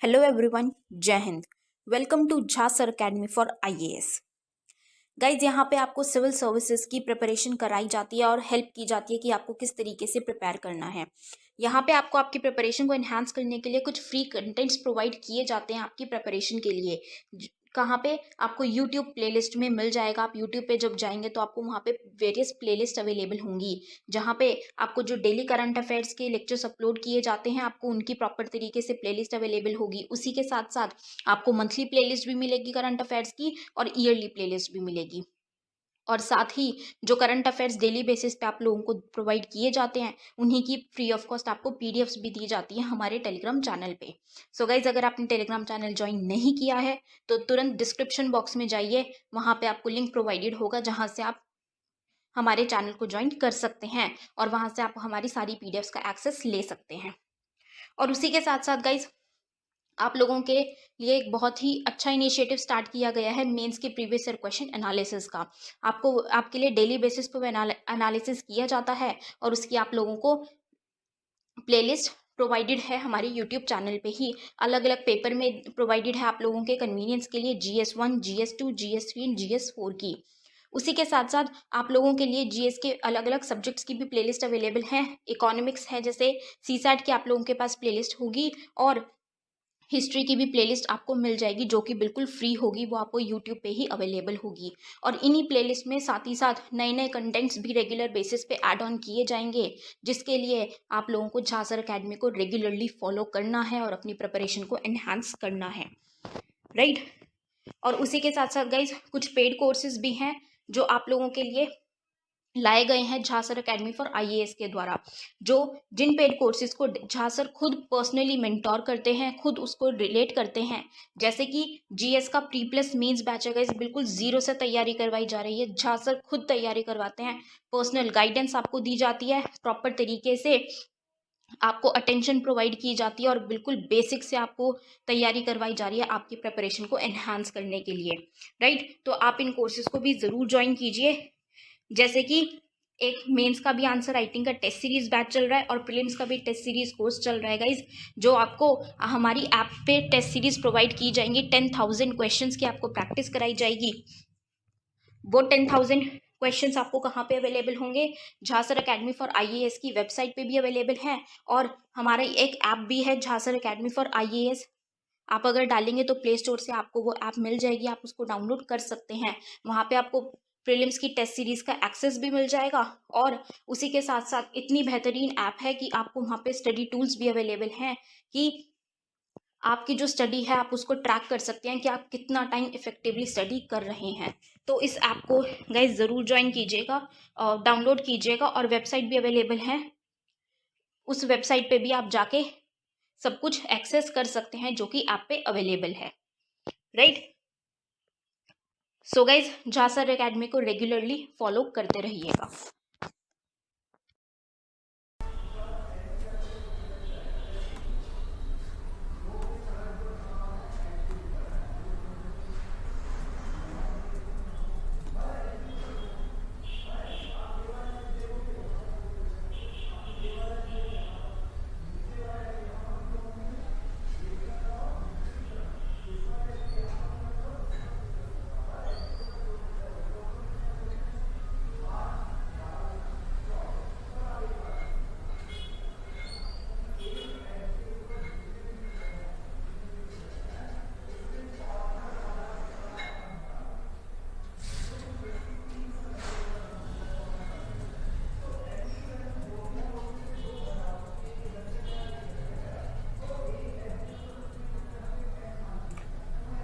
Hello everyone, Jai Hind. Welcome to Jha sir academy for IAS. Guys, यहाँ पे आपको सिविल सर्विसेज की प्रिपरेशन कराई जाती है और हेल्प की जाती है कि आपको किस तरीके से प्रिपेयर करना है। यहाँ पे आपको आपकी प्रिपरेशन को एनहांस करने के लिए कुछ फ्री कंटेंट्स प्रोवाइड किए जाते हैं आपकी प्रिपरेशन के लिए। कहाँ पे आपको यूट्यूब प्लेलिस्ट में मिल जाएगा। आप यूट्यूब पे जब जाएंगे तो आपको वहाँ पे वेरियस प्लेलिस्ट अवेलेबल होंगी, जहाँ पे आपको जो डेली करंट अफेयर्स के लेक्चर्स अपलोड किए जाते हैं आपको उनकी प्रॉपर तरीके से प्लेलिस्ट अवेलेबल होगी। उसी के साथ साथ आपको मंथली प्लेलिस्ट भी मिलेगी करंट अफेयर्स की और ईयरली प्लेलिस्ट भी मिलेगी। और साथ ही जो करंट अफेयर्स डेली बेसिस पे आप लोगों को प्रोवाइड किए जाते हैं उन्हीं की फ्री ऑफ कॉस्ट आपको पीडीएफ्स भी दी जाती है हमारे टेलीग्राम चैनल पे। सो गाइज, अगर आपने टेलीग्राम चैनल ज्वाइन नहीं किया है तो तुरंत डिस्क्रिप्शन बॉक्स में जाइए, वहाँ पे आपको लिंक प्रोवाइडेड होगा जहाँ से आप हमारे चैनल को ज्वाइन कर सकते हैं और वहाँ से आप हमारी सारी पीडीएफ्स का एक्सेस ले सकते हैं। और उसी के साथ साथ गाइज, आप लोगों के लिए एक बहुत ही अच्छा इनिशिएटिव स्टार्ट किया गया है मेंस के प्रीवियस ईयर क्वेश्चन एनालिसिस का। आपको आपके लिए डेली बेसिस पर एनालिसिस किया जाता है और उसकी आप लोगों को प्लेलिस्ट प्रोवाइडेड है हमारे यूट्यूब चैनल पे ही। अलग अलग पेपर में प्रोवाइडेड है आप लोगों के कन्वीनियंस के लिए, GS1, GS2, GS3 and GS4 की। उसी के साथ साथ आप लोगों के लिए जीएस के अलग अलग सब्जेक्ट्स की भी प्लेलिस्ट अवेलेबल है। इकोनॉमिक्स है, जैसे सीसैट की आप लोगों के पास प्लेलिस्ट होगी और हिस्ट्री की भी प्लेलिस्ट आपको मिल जाएगी जो कि बिल्कुल फ्री होगी, वो आपको यूट्यूब पे ही अवेलेबल होगी। और इन्हीं प्लेलिस्ट में साथ ही साथ नए नए कंटेंट्स भी रेगुलर बेसिस पे ऐड ऑन किए जाएंगे, जिसके लिए आप लोगों को झा सर अकेडमी को रेगुलरली फॉलो करना है और अपनी प्रिपरेशन को एनहांस करना है, राइट। और उसी के साथ साथ गाइज, कुछ पेड कोर्सेज भी हैं जो आप लोगों के लिए लाए गए हैं Jha sir academy for IAS के द्वारा, जो जिन पेड कोर्सेज को झा सर खुद पर्सनली मेंटोर करते हैं, खुद उसको रिलेट करते हैं। जैसे कि जीएस का प्री प्लस मेंस बैच है गाइस, बिल्कुल जीरो से तैयारी करवाई जा रही है। झा सर खुद तैयारी करवाते हैं, पर्सनल गाइडेंस आपको दी जाती है, प्रॉपर तरीके से आपको अटेंशन प्रोवाइड की जाती है और बिल्कुल बेसिक से आपको तैयारी करवाई जा रही है आपकी प्रिपरेशन को एनहांस करने के लिए, राइट। तो आप इन कोर्सेज को भी ज़रूर ज्वाइन कीजिए। जैसे कि एक मेंस का भी आंसर राइटिंग का टेस्ट सीरीज बैच चल रहा है और प्रीलिम्स का भी टेस्ट सीरीज कोर्स चल रहा है गाइज, जो आपको हमारी ऐप पे टेस्ट सीरीज प्रोवाइड की जाएंगी। 10,000 क्वेश्चंस की आपको प्रैक्टिस कराई जाएगी। वो 10,000 क्वेश्चंस आपको कहाँ पे अवेलेबल होंगे? Jha sir academy for IAS की वेबसाइट पे भी अवेलेबल है और हमारा एक ऐप भी है Jha sir academy for IAS. आप अगर डालेंगे तो प्ले स्टोर से आपको वो ऐप मिल जाएगी, आप उसको डाउनलोड कर सकते हैं। वहाँ पे आपको प्रीलिम्स की टेस्ट सीरीज का एक्सेस भी मिल जाएगा और उसी के साथ साथ इतनी बेहतरीन ऐप है कि आपको वहाँ पे स्टडी टूल्स भी अवेलेबल हैं कि आपकी जो स्टडी है आप उसको ट्रैक कर सकते हैं कि आप कितना टाइम इफेक्टिवली स्टडी कर रहे हैं। तो इस ऐप को गाइज ज़रूर ज्वाइन कीजिएगा, डाउनलोड कीजिएगा और वेबसाइट भी अवेलेबल है। उस वेबसाइट पे भी आप जाके सब कुछ एक्सेस कर सकते हैं जो कि ऐप पे अवेलेबल है, right. So guys, Jha sir academy को रेगुलरली फॉलो करते रहिएगा।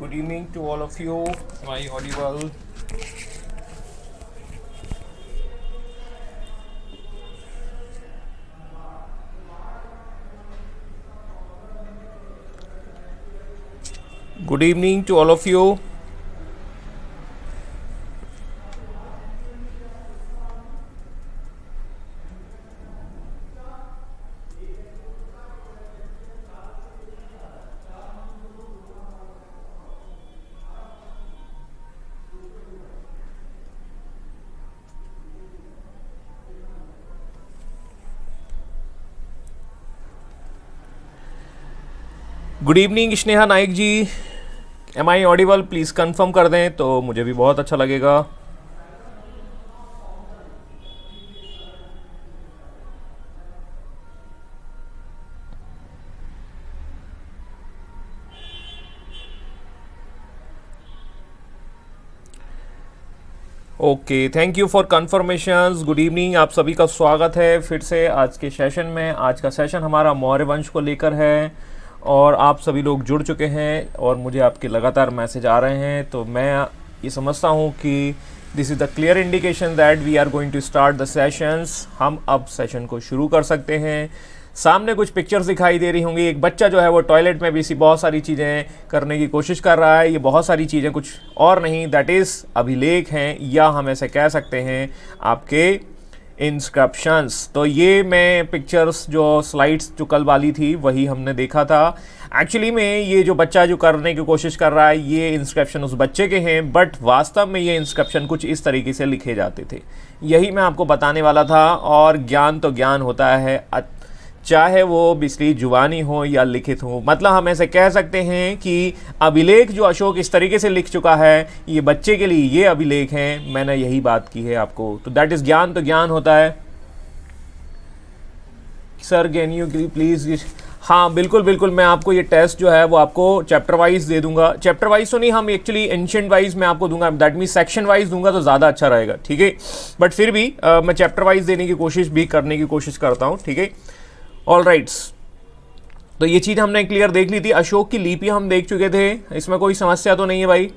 Good evening to all of you. Am I audible? Good evening to all of you. Good evening Sneha Naik ji, am I audible? Please confirm कर दें तो मुझे भी बहुत अच्छा लगेगा। Okay, thank you for confirmations. Good evening, आप सभी का स्वागत है फिर से आज के सेशन में। आज का सेशन हमारा मौर्य वंश को लेकर है और आप सभी लोग जुड़ चुके हैं और मुझे आपके लगातार मैसेज आ रहे हैं, तो मैं ये समझता हूँ कि this is the clear indication that we are going to start the sessions. हम अब सेशन को शुरू कर सकते हैं। सामने कुछ पिक्चर्स दिखाई दे रही होंगी। एक बच्चा जो है वो टॉयलेट में भी सी बहुत सारी चीज़ें करने की कोशिश कर रहा है। ये बहुत सारी चीज़ें कुछ और नहीं, दैट इज़ अभिलेख हैं, या हम ऐसे कह सकते हैं आपके इंस्क्रिप्शंस। तो ये मैं पिक्चर्स जो स्लाइड्स जो कल वाली थी वही हमने देखा था। एक्चुअली में ये जो बच्चा जो करने की कोशिश कर रहा है ये इंस्क्रिप्शन उस बच्चे के हैं, बट वास्तव में ये इंस्क्रिप्शन कुछ इस तरीके से लिखे जाते थे। यही मैं आपको बताने वाला था। और ज्ञान तो ज्ञान होता है, चाहे वो बिस्ली जुबानी हो या लिखित हो। मतलब हम ऐसे कह सकते हैं कि अभिलेख जो अशोक इस तरीके से लिख चुका है, ये बच्चे के लिए ये अभिलेख हैं। मैंने यही बात की है आपको। तो दैट इज ज्ञान तो ज्ञान होता है। Sir can you please? हाँ बिल्कुल बिल्कुल, मैं आपको ये टेस्ट जो है वो आपको चैप्टर वाइज दे दूंगा। चैप्टर वाइज तो नहीं, हम एक्चुअली एंशिएंट वाइज मैं आपको दूंगा, दैट मीन सेक्शन वाइज दूंगा तो ज़्यादा अच्छा रहेगा, ठीक है। बट फिर भी मैं चैप्टर वाइज देने की कोशिश भी करने की कोशिश करता हूँ, ठीक है। ऑल राइट्स, तो ये चीज़ हमने क्लियर देख ली थी। अशोक की लिपि हम देख चुके थे, इसमें कोई समस्या तो नहीं है भाई।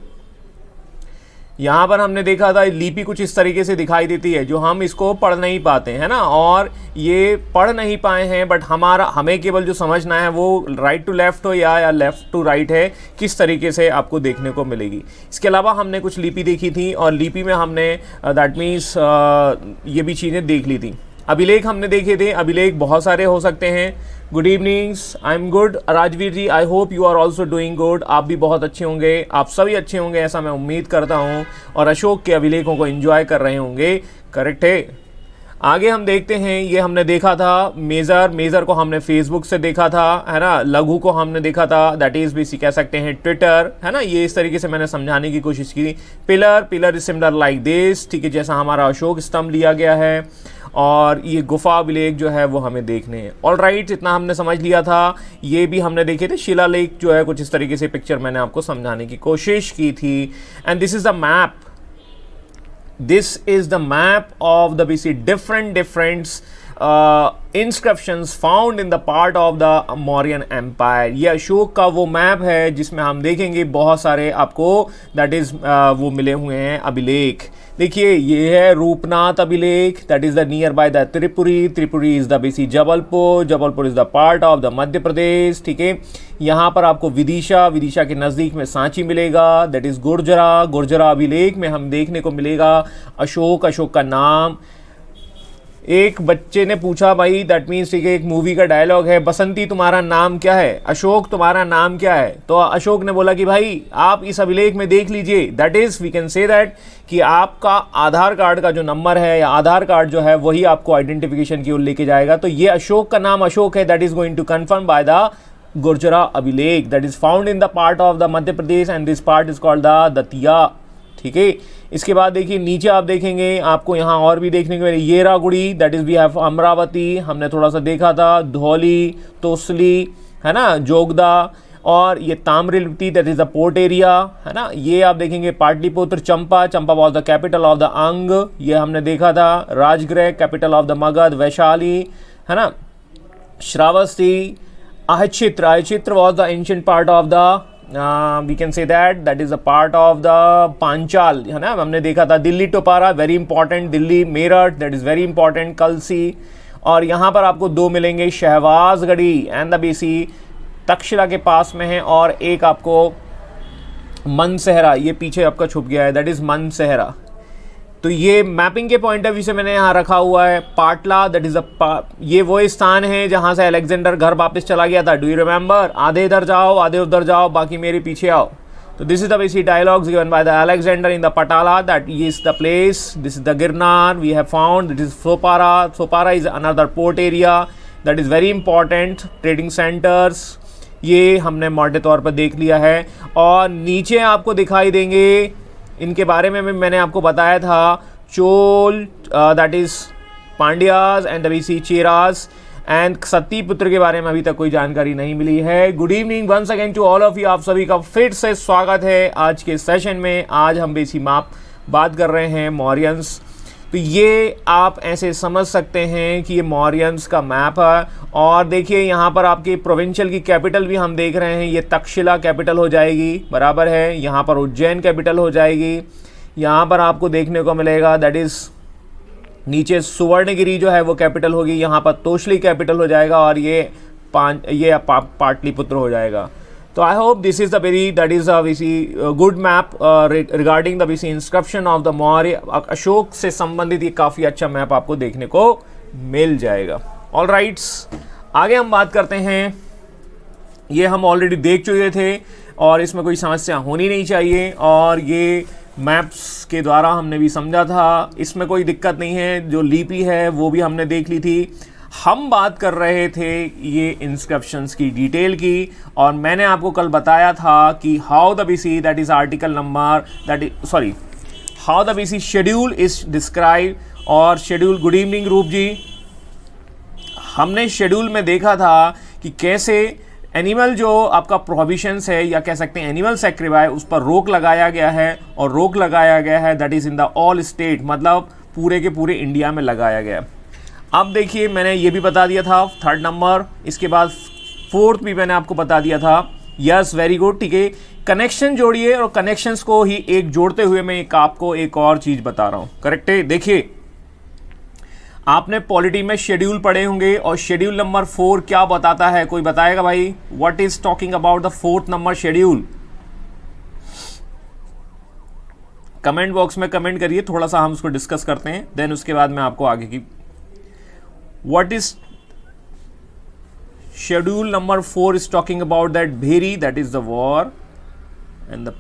यहाँ पर हमने देखा था लिपि कुछ इस तरीके से दिखाई देती है जो हम इसको पढ़ नहीं पाते हैं ना, और ये पढ़ नहीं पाए हैं, बट हमें केवल जो समझना है वो राइट टू लेफ्ट हो या लेफ्ट टू राइट है, किस तरीके से आपको देखने को मिलेगी। इसके अलावा हमने कुछ लिपि देखी थी और लिपि में हमने दैट मीन्स ये भी चीज़ें देख ली थी। अभिलेख हमने देखे थे, अभिलेख बहुत सारे हो सकते हैं। Good evenings, I am good. Rajveer ji, I hope you are also doing good. आप भी बहुत अच्छे होंगे, आप सभी अच्छे होंगे ऐसा मैं उम्मीद करता हूँ, और अशोक के अभिलेखों को एंजॉय कर रहे होंगे, करेक्ट है। आगे हम देखते हैं, ये हमने देखा था मेज़र को हमने फेसबुक से देखा था, है ना। लघु को हमने देखा था, दैट इज़ भी कह सकते हैं ट्विटर, है ना। ये इस तरीके से मैंने समझाने की कोशिश की। Pillar is similar like this, ठीक है, जैसा हमारा अशोक स्तंभ लिया गया है। और ये गुफा अभिलेख जो है वो हमें देखने हैं। ऑल राइट, इतना हमने समझ लिया था। ये भी हमने देखे थे, शिलालेख जो है कुछ इस तरीके से पिक्चर मैंने आपको समझाने की कोशिश की थी। And this is the map, this is the map of the BC different inscriptions found in the part of the Mauryan Empire। ये अशोक का वो मैप है जिसमें हम देखेंगे बहुत सारे आपको दैट इज वो मिले हुए हैं अभिलेख। देखिए ये है रूपनाथ अभिलेख, that is the nearby the Tripuri is the BC Jabalpur is the part of the Madhya Pradesh, ठीक है। यहाँ पर आपको विदिशा के नज़दीक में सांची मिलेगा, दैट इज गुर्जरा अभिलेख में हम देखने को मिलेगा अशोक का नाम। एक बच्चे ने पूछा भाई, दैट मीन्स ठीक है, एक मूवी का डायलॉग है, बसंती तुम्हारा नाम क्या है, अशोक तुम्हारा नाम क्या है। तो अशोक ने बोला कि भाई आप इस अभिलेख में देख लीजिए, that is we can say that कि आपका आधार कार्ड का जो नंबर है या आधार कार्ड जो है वही आपको आइडेंटिफिकेशन की ओर लेके जाएगा। तो ये अशोक का नाम अशोक है, that is going to confirm by the Gujarra अभिलेख, that is found in the part of the Madhya Pradesh and this part is called the Datia, ठीक है। इसके बाद देखिए नीचे आप देखेंगे आपको यहाँ और भी देखने को मिले, Erragudi, that is we have Amaravati, हमने थोड़ा सा देखा था, धौली, तोसली, है ना, जोगदा, और ये Tamralipti, that is the port area, है ना। ये आप देखेंगे Pataliputra, Champa was the capital of the Anga, ये हमने देखा था। Rajgriha capital of the Magadha, Vaishali, है ना। Shravasti, Ahichhatra was the ancient part of the we can say that is a part of the Panchal, है ना, हमने देखा था। Delhi Topra, very important, Delhi Meerut, that is very important, Kalsi. और यहाँ पर आपको दो मिलेंगे, Shahbazgarhi and the BC Takshashila के पास में है, और एक आपको मनसेहरा, ये पीछे आपका छुप गया है, दैट इज मनसेहरा। तो ये मैपिंग के पॉइंट ऑफ व्यू से मैंने यहाँ रखा हुआ है पाटला, दैट इज ये वो स्थान है जहाँ से अलेक्जेंडर घर वापस चला गया था, डू यू रिमेंबर। आधे इधर जाओ आधे उधर जाओ, बाकी मेरे पीछे आओ। तो this is the basic dialogues given by the Alexander in the Patala, that is the place, this is the Girnar we have found, that is Sopara is another port area, that is very important, trading centres. ये हमने मोटे तौर पर देख लिया है। और नीचे आपको दिखाई देंगे, इनके बारे में मैंने आपको बताया था, Chola that is Pandyas and the Cheras and Satiyaputra के बारे में अभी तक कोई जानकारी नहीं मिली है। Good evening once again to all of you, आप सभी का फिर से स्वागत है आज के सेशन में। आज हम बेसी मैप बात कर रहे हैं मौर्यंस। तो ये आप ऐसे समझ सकते हैं कि ये मौर्यंस का मैप है। और देखिए यहाँ पर आपकी प्रोविंशियल की कैपिटल भी हम देख रहे हैं, ये तक्षशिला कैपिटल हो जाएगी, बराबर है। यहाँ पर उज्जैन कैपिटल हो जाएगी। यहाँ पर आपको देखने को मिलेगा दैट इज़ नीचे सुवर्णगिरी जो है वो कैपिटल होगी, यहाँ पर तोशली कैपिटल हो जाएगा और ये पाटलिपुत्र हो जाएगा। तो I hope this is the very that is a good map regarding the inscription of the Maurya. Ashok से संबंधित ये काफ़ी अच्छा मैप आपको देखने को मिल जाएगा। ऑल राइट्स, आगे हम बात करते हैं। ये हम ऑलरेडी देख चुके थे और इसमें कोई समस्या होनी नहीं चाहिए, और ये मैप्स के द्वारा हमने भी समझा था, इसमें कोई दिक्कत नहीं है। जो लिपि है वो भी हमने देख ली थी। हम बात कर रहे थे ये इंस्क्रिप्शंस की डिटेल की, और मैंने आपको कल बताया था कि how the BC that is article number that is sorry how the BC schedule is describe. और शेड्यूल, गुड इवनिंग रूप जी, हमने शेड्यूल में देखा था कि कैसे एनिमल जो आपका प्रोहिबिशंस है या कह सकते हैं एनिमल सैक्रिफाइस, उस पर रोक लगाया गया है। और रोक लगाया गया है that is in the all state, मतलब पूरे के पूरे इंडिया में लगाया गया। अब देखिए मैंने ये भी बता दिया था थर्ड नंबर, इसके बाद फोर्थ भी मैंने आपको बता दिया था। यस, वेरी गुड, ठीक है। कनेक्शन जोड़िए, और कनेक्शंस को ही एक जोड़ते हुए मैं आपको एक और चीज़ बता रहा हूँ, करेक्ट है। देखिए आपने पॉलिटी में शेड्यूल पढ़े होंगे, और शेड्यूल नंबर 4 क्या बताता है, कोई बताएगा भाई? What is talking about the 4th number schedule? Comment box में कमेंट करिए, थोड़ा सा हम उसको डिस्कस करते हैं, देन उसके बाद मैं आपको आगे की what is schedule number 4 is talking about that very, that is the war, and the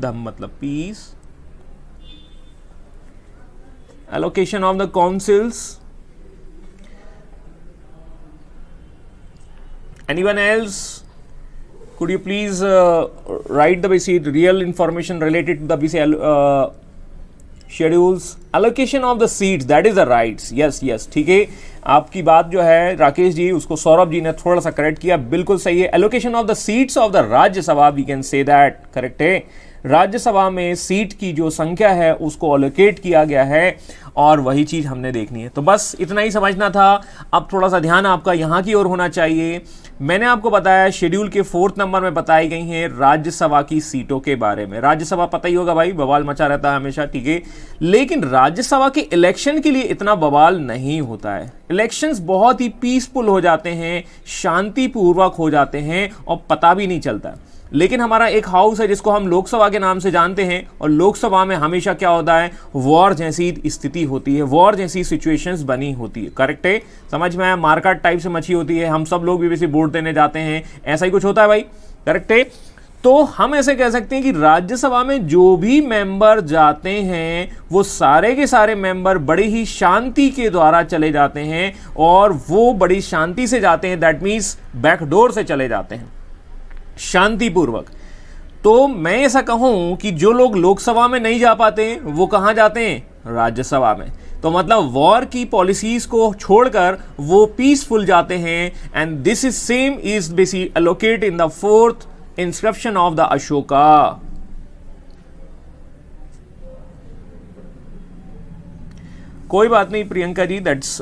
धम मतलब piece, allocation of the councils. Anyone else? Could you please write the basic real information related to the basic schedules? Allocation of the seats, that is the rights. Yes, yes, ठीक है। आपकी बात जो है राकेश जी, उसको सौरभ जी ने थोड़ा सा करेक्ट किया, बिल्कुल सही है। Allocation of the seats of the Rajya Sabha, we can say that, correct है। राज्यसभा में सीट की जो संख्या है उसको अलोकेट किया गया है, और वही चीज़ हमने देखनी है। तो बस इतना ही समझना था। अब थोड़ा सा ध्यान आपका यहाँ की ओर होना चाहिए। मैंने आपको बताया शेड्यूल के 4th नंबर में बताई गई हैं राज्यसभा की सीटों के बारे में। राज्यसभा पता ही होगा भाई, बवाल मचा रहता है हमेशा, ठीक है। लेकिन राज्यसभा के इलेक्शन के लिए इतना बवाल नहीं होता है। इलेक्शंस बहुत ही पीसफुल हो जाते हैं, शांतिपूर्वक हो जाते हैं, और पता भी नहीं चलता। लेकिन हमारा एक हाउस है जिसको हम लोकसभा के नाम से जानते हैं, और लोकसभा में हमेशा क्या होता है, वॉर जैसी स्थिति होती है, वॉर जैसी सिचुएशंस बनी होती है, करेक्ट है। समझ में आया? मार्केट टाइप से मची होती है, हम सब लोग भी वैसे वोट देने जाते हैं, ऐसा ही कुछ होता है भाई, करेक्ट है। तो हम ऐसे कह सकते हैं कि राज्यसभा में जो भी मेंबर जाते हैं वो सारे के सारे मेंबर बड़ी ही शांति के द्वारा चले जाते हैं, और वो बड़ी शांति से जाते हैं, दैट मीन्स बैकडोर से चले जाते हैं, शांतिपूर्वक। तो मैं ऐसा कहूं कि जो लोग लोकसभा में नहीं जा पाते वो कहां जाते हैं, राज्यसभा में। तो मतलब वॉर की पॉलिसीज को छोड़कर वो पीसफुल जाते हैं, and this is same is basically allocate in the 4th inscription of the Ashoka. कोई बात नहीं प्रियंका जी, दैट्स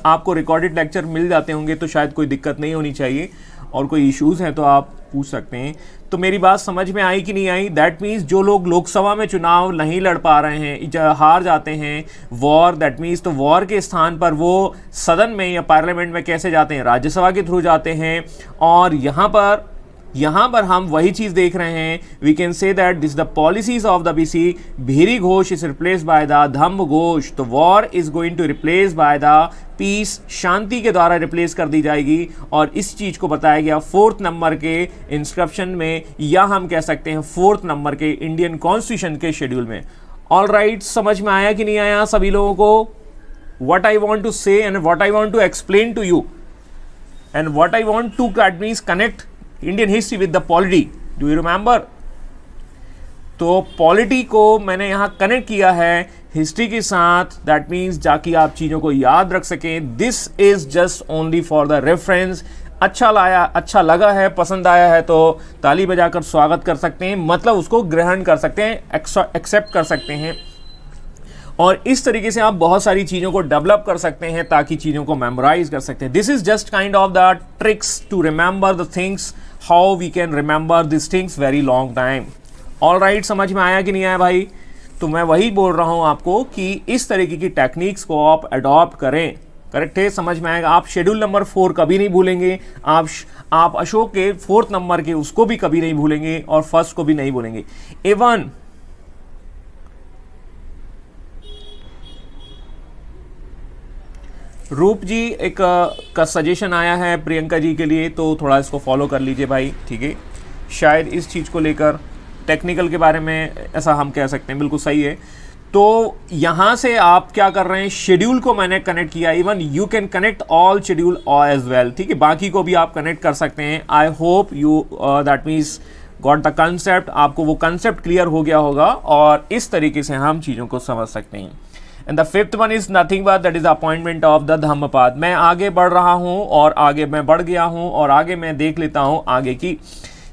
आपको रिकॉर्डेड लेक्चर मिल जाते होंगे, तो शायद कोई दिक्कत नहीं होनी चाहिए, और कोई इश्यूज हैं तो आप पूछ सकते हैं। तो मेरी बात समझ में आई कि नहीं आई? दैट मीन्स जो लोग लोकसभा में चुनाव नहीं लड़ पा रहे हैं, हार जाते हैं वॉर, दैट मीन्स तो वॉर के स्थान पर वो सदन में या पार्लियामेंट में कैसे जाते हैं, राज्यसभा के थ्रू जाते हैं। और यहाँ पर हम वही चीज़ देख रहे हैं, we can say that this the policies of the BC, भेरी घोष इज रिप्लेस बाय द धम्म घोष। तो war is going to replace by the peace, शांति के द्वारा रिप्लेस कर दी जाएगी, और इस चीज़ को बताया गया 4th नंबर के इंस्क्रिप्शन में, या हम कह सकते हैं 4th नंबर के इंडियन कॉन्स्टिट्यूशन के शेड्यूल में। ऑल राइट, समझ में आया कि नहीं आया सभी लोगों को? What I want to say and what I want to explain to you, and what I want to that means connect Indian history with the polity, do you remember? तो पॉलिटी को मैंने यहाँ कनेक्ट किया है history के साथ, that means जाकि आप चीज़ों को याद रख सकें. This is just only for the reference. अच्छा लगा है, पसंद आया है तो ताली बजाकर स्वागत कर सकते हैं, मतलब उसको ग्रहण कर सकते हैं, एक्सेप्ट कर सकते हैं. और इस तरीके से आप बहुत सारी चीज़ों को डेवलप कर सकते हैं ताकि चीज़ों को मेमोराइज कर सकते हैं. This is just kind of the tricks to remember the things, how we can remember this things very long time. All right, समझ में आया कि नहीं आया भाई? तो मैं वही बोल रहा हूँ आपको कि इस तरीके की टेक्निक्स को आप अडॉप्ट करें. करेक्ट है, समझ में आएगा. आप शेड्यूल नंबर 4 कभी नहीं भूलेंगे, आप अशोक के 4th नंबर के उसको भी कभी नहीं भूलेंगे और फर्स्ट को भी नहीं भूलेंगे. इवन रूप जी एक का सजेशन आया है प्रियंका जी के लिए, तो थोड़ा इसको फॉलो कर लीजिए भाई, ठीक है. शायद इस चीज़ को लेकर टेक्निकल के बारे में ऐसा हम कह सकते हैं, बिल्कुल सही है. तो यहाँ से आप क्या कर रहे हैं, शेड्यूल को मैंने कनेक्ट किया. Even you can connect all schedule as well, ठीक है, बाकी को भी आप कनेक्ट कर सकते हैं. आई hope you that means got the concept. आपको वो कंसेप्ट क्लियर हो गया होगा और इस तरीके से हम चीज़ों को समझ सकते हैं. And the 5th one is nothing but that is appointment of the Dhammapada. मैं आगे बढ़ रहा हूँ और आगे मैं बढ़ गया हूँ और आगे मैं देख लेता हूँ आगे की.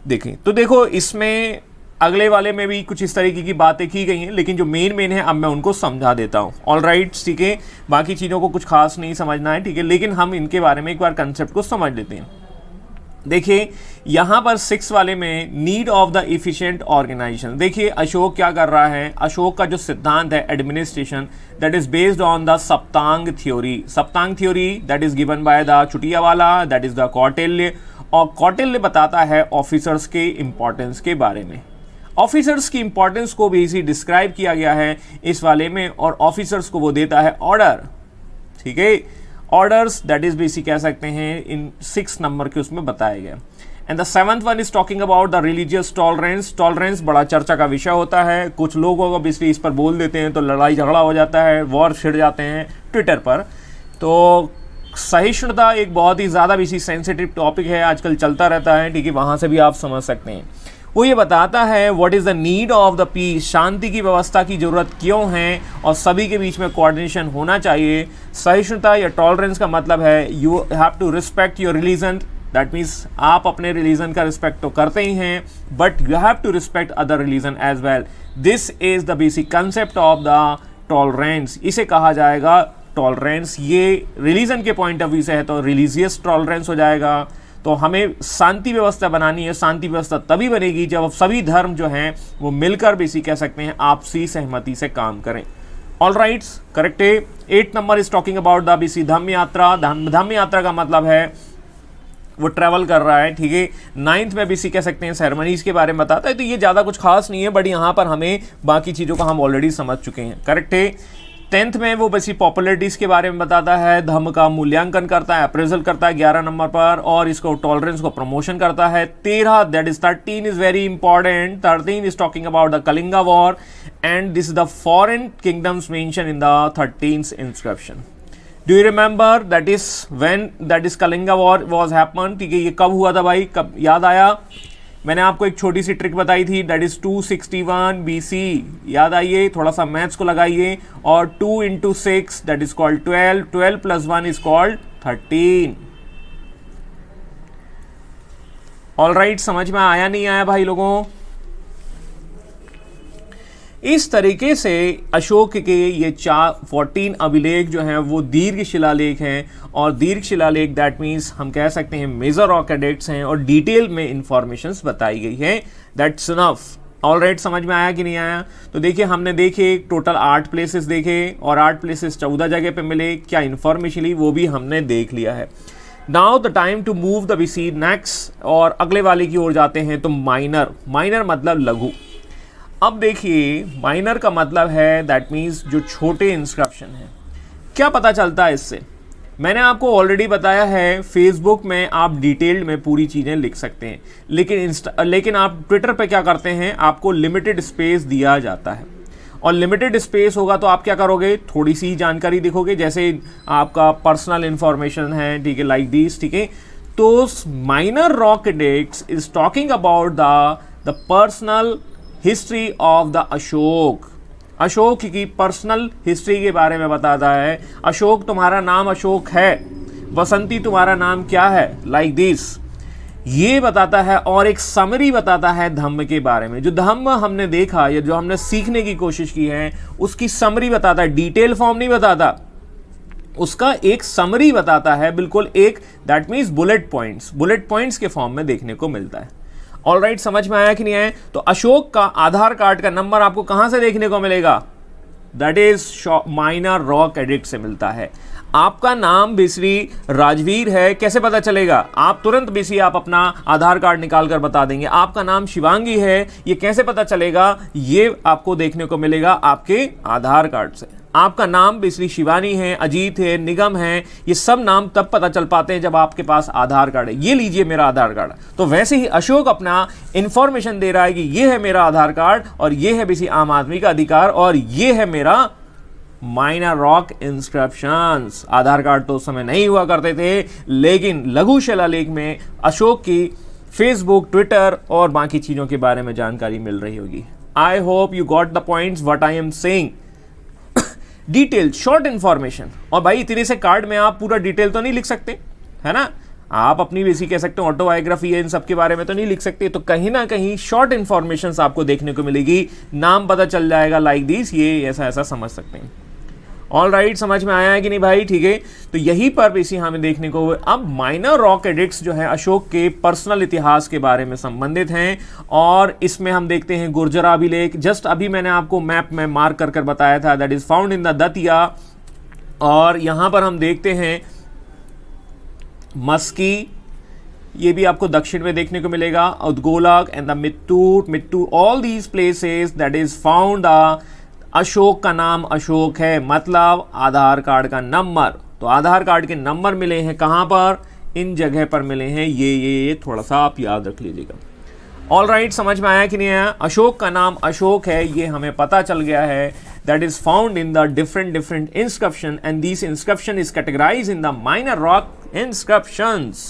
देखें तो देखो, इसमें अगले वाले में भी कुछ इस तरीके की बातें की गई हैं, लेकिन जो मेन है अब मैं उनको समझा देता हूँ. ऑल राइट, ठीक है, बाकी चीज़ों को कुछ खास नहीं समझना है, ठीक है, लेकिन हम इनके बारे में एक बार कंसेप्ट को समझ लेते हैं. देखिए यहाँ पर 6 वाले में need of the efficient organisation. देखिए अशोक क्या कर रहा है, अशोक का जो सिद्धांत है administration, that is based on the सप्तांग थ्योरी. सप्तांग theory that is given by the चुटियावाला, दैट इज द कौटिल्य. और कौटिल्य बताता है ऑफिसर्स के इंपॉर्टेंस के बारे में. ऑफिसर्स की इंपॉर्टेंस को भी इसी डिस्क्राइब किया गया है इस वाले में, और ऑफिसर्स को वो देता है ऑर्डर, ठीक है, ऑर्डर्स, दैट इज बेसिक कह सकते हैं, इन 6 नंबर के उसमें बताया गया. And the 7th one is talking about the religious tolerance. Tolerance बड़ा चर्चा का विषय होता है, कुछ लोगों को बेसिकली इस पर बोल देते हैं तो लड़ाई झगड़ा हो जाता है, वॉर छिड़ जाते हैं ट्विटर पर. तो सहिष्णुता एक बहुत ही ज़्यादा बेसिक सेंसिटिव टॉपिक है, आजकल चलता रहता है, ठीक है, वहाँ से भी आप समझ सकते हैं. वो ये बताता है what is the need of the peace, शांति की व्यवस्था की ज़रूरत क्यों है और सभी के बीच में कोऑर्डिनेशन होना चाहिए. सहिष्णुता या टॉलरेंस का मतलब है you have to respect your religion, that means आप अपने रिलीजन का रिस्पेक्ट तो करते ही हैं, but you have to respect other religion as well. This is the basic concept of the tolerance. इसे कहा जाएगा टॉलरेंस. ये रिलीजन के पॉइंट ऑफ व्यू से है तो रिलीजियस टॉलरेंस हो जाएगा. तो हमें शांति व्यवस्था बनानी है. शांति व्यवस्था तभी बनेगी जब सभी धर्म जो हैं वो मिलकर बेसिक कह सकते हैं आपसी सहमति से काम करें. ऑल राइट, करेक्ट है. 8 number is talking about the basic धम्म यात्रा. धम्म यात्रा का मतलब है वो ट्रैवल कर रहा है, ठीक है. 9th में बेसिक कह सकते हैं सेरेमनीज के बारे में बताता है, तो ये ज़्यादा कुछ खास नहीं है, बट यहाँ पर हमें बाकी चीज़ों को हम ऑलरेडी समझ चुके हैं. करेक्ट है. 10th में वो बेसिक पॉपुलरिटीज़ के बारे में बताता है, धर्म का मूल्यांकन करता है, अप्रेजल करता है 11 नंबर पर, और इसको टॉलरेंस को प्रमोशन करता है. 13 that is 13 is very important. 13 is talking about the Kalinga war and this is the foreign kingdoms mention in the 13th inscription. Do you remember that is when that is Kalinga war was happen, ठीक है. ये कब हुआ था भाई, कब याद आया? मैंने आपको एक छोटी सी ट्रिक बताई थी, दैट इज 261 BC. याद आइए, थोड़ा सा मैथ्स को लगाइए. और 2 × 6 that is called 12. 12 + 1 is called 13. All right, समझ में आया नहीं आया भाई लोगों? इस तरीके से अशोक के ये 14 अभिलेख जो हैं वो दीर्घ शिलालेख हैं, और दीर्घ शिलालेख दैट मीन्स हम कह सकते हैं मेजर रॉक एडिक्ट्स हैं, और डिटेल में इंफॉर्मेशंस बताई गई है. That's enough. ऑल राइट, समझ में आया कि नहीं आया? तो देखिए, हमने देखे टोटल 8 प्लेसेस देखे, और 8 प्लेसेस 14 जगह पे मिले. क्या इंफॉर्मेशन ली वो भी हमने देख लिया है. Now the time to move the BC next, और अगले वाले की ओर जाते हैं. तो माइनर, माइनर मतलब लघु. अब देखिए, माइनर का मतलब है दैट मीन्स जो छोटे इंस्क्रिप्शन हैं. क्या पता चलता है इससे? मैंने आपको ऑलरेडी बताया है, फेसबुक में आप डिटेल्ड में पूरी चीज़ें लिख सकते हैं, लेकिन आप ट्विटर पे क्या करते हैं, आपको लिमिटेड स्पेस दिया जाता है, और लिमिटेड स्पेस होगा तो आप क्या करोगे, थोड़ी सी जानकारी दिखोगे, जैसे आपका पर्सनल इंफॉर्मेशन है, ठीक है, लाइक दिस, ठीक है. तो minor rock addicts is talking about the personal history of the Ashoka. Ashoka की पर्सनल हिस्ट्री के बारे में बताता है। अशोक, तुम्हारा नाम अशोक है, बसंती तुम्हारा नाम क्या है, लाइक दिस, ये बताता है। और एक समरी बताता है धम्म के बारे में। जो धम्म हमने देखा या जो हमने सीखने की कोशिश की है उसकी समरी बताता है, डिटेल फॉर्म नहीं बताता, उसका एक समरी बताता है, बिल्कुल एक, दैट मीन्स बुलेट पॉइंट्स के फॉर्म में देखने को मिलता है। ऑलराइट, समझ में आया कि नहीं आया? तो अशोक का आधार कार्ड का नंबर आपको कहां से देखने को मिलेगा? That is minor rock edict से मिलता है। आपका नाम बेसिकली राजवीर है, कैसे पता चलेगा? आप तुरंत बेसिकली आप अपना आधार कार्ड निकाल कर बता देंगे। आपका नाम शिवांगी है, ये कैसे पता चलेगा? ये आपको देखने को मिलेगा आपके आधार कार्ड से। आपका नाम बेसिकली शिवानी है, अजीत है, निगम है, ये सब नाम तब पता चल पाते हैं जब आपके पास आधार कार्ड है। ये लीजिए मेरा आधार कार्ड। तो वैसे ही अशोक अपना इंफॉर्मेशन दे रहा है कि ये है मेरा आधार कार्ड और ये है बेसिकली आम आदमी का अधिकार और ये है मेरा माइनर रॉक इंस्क्रिप्शंस। आधार कार्ड तो उस समय नहीं हुआ करते थे, लेकिन लघु शिलालेख में अशोक की फेसबुक, ट्विटर और बाकी चीजों के बारे में जानकारी मिल रही होगी। आई hope you got the points what I am saying. Detail, short information. और भाई इतने से कार्ड में आप पूरा डिटेल तो नहीं लिख सकते, है ना? आप अपनी बेसिक कह सकते हो ऑटोबायोग्राफी है, इन सब के बारे में तो नहीं लिख सकते। तो कहीं ना कहीं शॉर्ट इंफॉर्मेशन आपको देखने को मिलेगी, नाम पता चल जाएगा, लाइक दिस, ये ऐसा ऐसा समझ सकते हैं। ऑल राइट, समझ में आया है कि नहीं भाई? ठीक है, तो यहीं पर बेसिक हमें देखने को अब माइनर रॉक एडिक्ट्स जो है अशोक के पर्सनल इतिहास के बारे में संबंधित हैं। और इसमें हम देखते हैं गुर्जरा अभिलेख, जस्ट अभी मैंने आपको मैप में मार्क कर कर बताया था, that is found in the Datia. और यहां पर हम देखते हैं मस्की, ये भी आपको दक्षिण में देखने को मिलेगा, Udegolam and the Nittur, all these places that is found Ashok का नाम अशोक है, मतलब आधार कार्ड का नंबर। तो आधार कार्ड के नंबर मिले हैं कहां पर? इन जगह पर मिले हैं। ये थोड़ा सा आप याद रख लीजिएगा। ऑल राइट, समझ में आया कि नहीं आया? अशोक का नाम अशोक है, ये हमें पता चल गया है। That is found in the different inscription and this inscription is categorised in the minor rock inscriptions.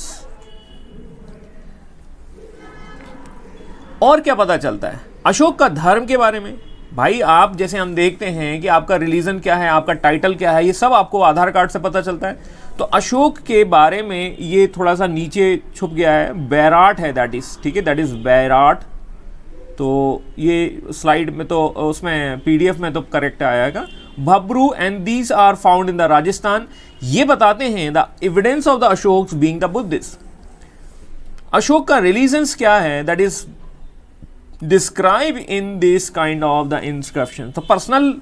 और क्या पता चलता है अशोक का धर्म के बारे में? भाई आप जैसे हम देखते हैं कि आपका रिलीजन क्या है, आपका टाइटल क्या है, ये सब आपको आधार कार्ड से पता चलता है। तो अशोक के बारे में ये थोड़ा सा नीचे छुप गया है, बैराट है, दैट इज, ठीक है, दैट इज बैराट। तो ये स्लाइड में तो उसमें पीडीएफ में तो करेक्ट आएगा। Bhabru and these are found in the Rajasthan. ये बताते हैं the evidence of the Ashok being the Buddhist. Ashok का रिलीजन्स क्या है, that is describe in this kind of the inscription. तो पर्सनल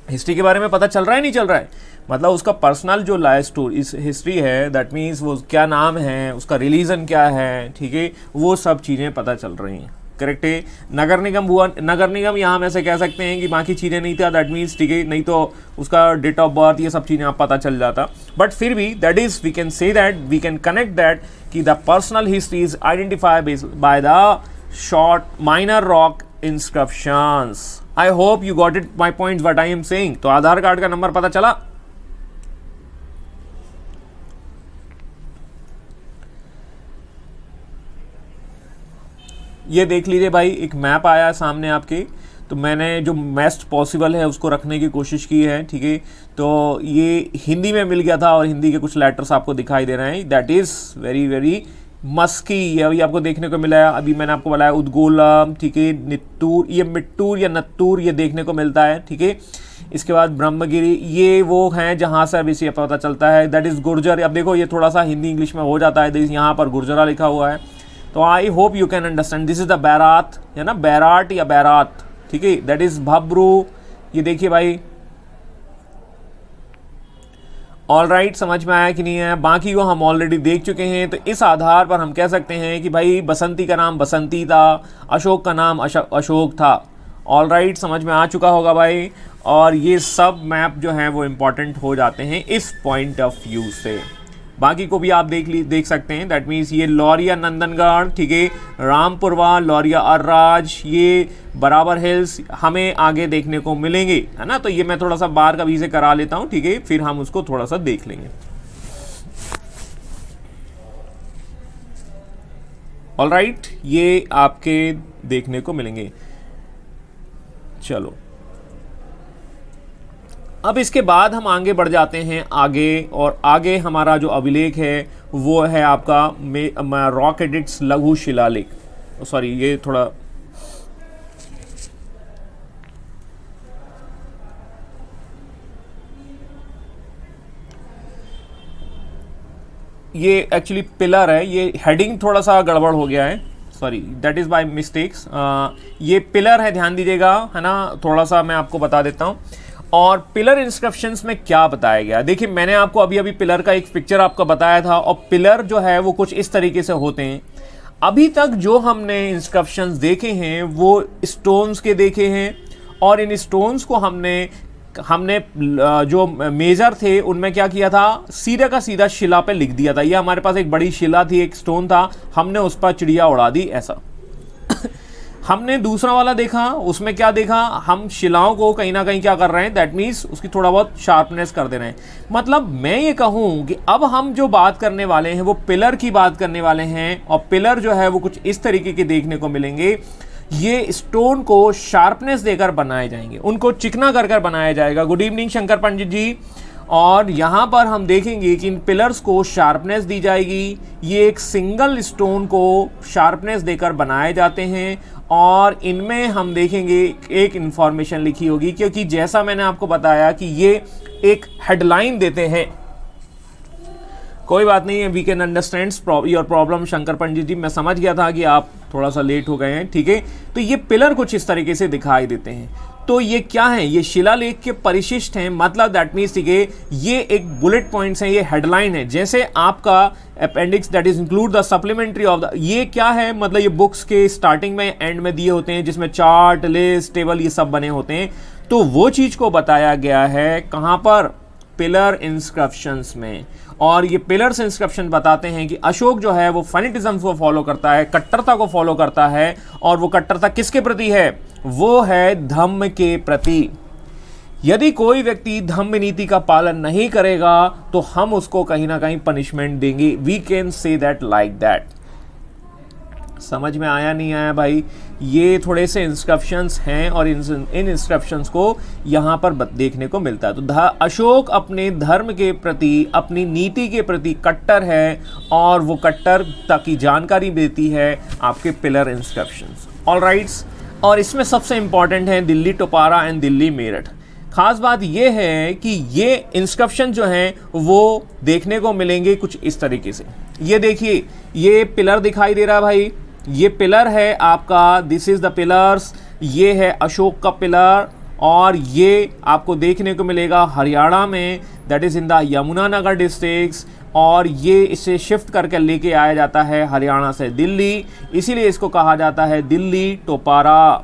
हिस्ट्री के बारे में पता चल रहा है, नहीं चल रहा है? मतलब उसका पर्सनल जो लाइफ स्टोरी इस हिस्ट्री है, दैट मीन्स वो क्या नाम है, उसका रिलीजन क्या है, ठीक है, वो सब चीज़ें पता चल रही हैं। करेक्ट है। नगर निगम हुआ, नगर निगम यहाँ हम ऐसे कह सकते हैं कि बाकी चीज़ें नहीं था, दैट मीन्स, ठीक है, नहीं तो उसका डेट ऑफ बर्थ ये सब चीज़ें आप पता चल जाता। बट फिर भी that is we can say that we can connect that कि the personal history is identified by the short minor rock inscriptions. I hope you got it my points what I am saying. तो आधार card का number पता चला। ये देख लीजिए भाई, एक मैप आया सामने आपके, तो मैंने जो बेस्ट पॉसिबल है उसको रखने की कोशिश की है, ठीक है। तो ये हिंदी में मिल गया था और हिंदी के कुछ लेटर्स आपको दिखाई दे रहे हैं। That is very very musky, ये अभी आपको देखने को मिला है। अभी मैंने आपको बताया उदगोलम, ठीक है, नित्तूर, ये मिट्टूर या नत्तूर ये देखने को मिलता है, ठीक है। इसके बाद ब्रह्मगिरी, ये वो हैं जहाँ से अभी से पता चलता है। That is Gurjar. अब देखो ये थोड़ा सा हिंदी इंग्लिश में हो जाता है, यहाँ पर गुर्जरा लिखा हुआ है। तो I hope you can understand. This is the Bairat, है ना, बैराट या बैरात, ठीक है। दैट इज भब्रू, ये देखिए भाई। ऑल राइट, समझ में आया कि नहीं है? बाकी को हम ऑलरेडी देख चुके हैं। तो इस आधार पर हम कह सकते हैं कि भाई बसंती का नाम बसंती था, अशोक का नाम अशोक था। ऑल राइट, समझ में आ चुका होगा भाई। और ये सब मैप जो हैं वो इम्पॉर्टेंट हो जाते हैं इस पॉइंट ऑफ व्यू से। बाकी को भी आप देख सकते हैं। दैट मीन्स ये लौरिया नंदनगढ़, ठीक है, रामपुरवा, लौरिया अर्राज, ये बराबर हिल्स हमें आगे देखने को मिलेंगे, है ना। तो ये मैं थोड़ा सा बार कभी से करा लेता हूँ, ठीक है, फिर हम उसको थोड़ा सा देख लेंगे। ऑलराइट, ये आपके देखने को मिलेंगे। चलो अब इसके बाद हम आगे बढ़ जाते हैं आगे, और आगे हमारा जो अभिलेख है वो है आपका रॉक एडिक्ट्स लघु शिलालेख। सॉरी, ये थोड़ा ये एक्चुअली पिलर है, ये हेडिंग थोड़ा सा गड़बड़ हो गया है, sorry that is by mistakes. ये पिलर है, ध्यान दीजिएगा, है ना, थोड़ा सा मैं आपको बता देता हूँ। और पिलर इंस्क्रिप्शंस में क्या बताया गया, देखिए मैंने आपको अभी अभी पिलर का एक पिक्चर आपका बताया था, और पिलर जो है वो कुछ इस तरीके से होते हैं। अभी तक जो हमने इंस्क्रिप्शंस देखे हैं वो स्टोन्स के देखे हैं, और इन स्टोन्स को हमने जो मेजर थे उनमें क्या किया था, सीधा का सीधा शिला पे लिख दिया था। ये हमारे पास एक बड़ी शिला थी, एक स्टोन था, हमने उस पर चिड़िया उड़ा दी, ऐसा। हमने दूसरा वाला देखा, उसमें क्या देखा, हम शिलाओं को कहीं ना कहीं क्या कर रहे हैं, दैट मीन्स उसकी थोड़ा बहुत शार्पनेस कर दे रहे हैं। मतलब मैं ये कहूँ कि अब हम जो बात करने वाले हैं वो पिलर की बात करने वाले हैं, और पिलर जो है वो कुछ इस तरीके के देखने को मिलेंगे। ये स्टोन को शार्पनेस देकर बनाए जाएंगे, उनको चिकना कर कर बनाया जाएगा। गुड इवनिंग शंकर पंडित जी। और यहाँ पर हम देखेंगे कि इन पिलर्स को शार्पनेस दी जाएगी। ये एक सिंगल स्टोन को शार्पनेस देकर बनाए जाते हैं, और इनमें हम देखेंगे एक इंफॉर्मेशन लिखी होगी, क्योंकि जैसा मैंने आपको बताया कि ये एक हेडलाइन देते हैं। कोई बात नहीं है, we can understand your problem Shankar Pandit ji, मैं समझ गया था कि आप थोड़ा सा लेट हो गए हैं, ठीक है। तो ये पिलर कुछ इस तरीके से दिखाई देते हैं। तो ये क्या है, ये शिलालेख के परिशिष्ट हैं, मतलब दैट मीन्स ठीक है, ये एक बुलेट पॉइंट्स हैं, ये हेडलाइन है। जैसे आपका appendix that is include the supplementary of the, ये क्या है, मतलब ये बुक्स के स्टार्टिंग में एंड में दिए होते हैं, जिसमें चार्ट, लिस्ट, टेबल ये सब बने होते हैं। तो वो चीज को बताया गया है कहां पर, पिलर इंस्क्रिप्शंस में। और ये पिलर्स इंस्क्रिप्शन बताते हैं कि अशोक जो है वो फेनेटिज्म को फॉलो करता है, कट्टरता को फॉलो करता है, और वो कट्टरता किसके प्रति है, वो है धम्म के प्रति। यदि कोई व्यक्ति धम्म नीति का पालन नहीं करेगा तो हम उसको कहीं ना कहीं पनिशमेंट देंगे। We can say that like that. समझ में आया नहीं आया भाई, ये थोड़े से इंस्क्रिप्शंस हैं, और इन इंस्क्रिप्शंस को यहाँ पर देखने को मिलता है। तो अशोक अपने धर्म के प्रति, अपनी नीति के प्रति कट्टर है, और वो कट्टरता की जानकारी देती है आपके पिलर इंस्क्रिप्शंस। ऑलराइट्स, और इसमें सबसे इंपॉर्टेंट है दिल्ली टोपारा एंड दिल्ली मेरठ। खास बात ये है कि ये इंस्क्रिप्शन जो हैं वो देखने को मिलेंगे कुछ इस तरीके से। ये देखिए, ये पिलर दिखाई दे रहा है भाई, ये पिलर है आपका, दिस इज द पिलर्स, ये है अशोक का पिलर, और ये आपको देखने को मिलेगा हरियाणा में, that is in the Yamunanagar districts, और ये इसे शिफ्ट करके लेके आया जाता है हरियाणा से दिल्ली, इसीलिए इसको कहा जाता है दिल्ली टोपारा।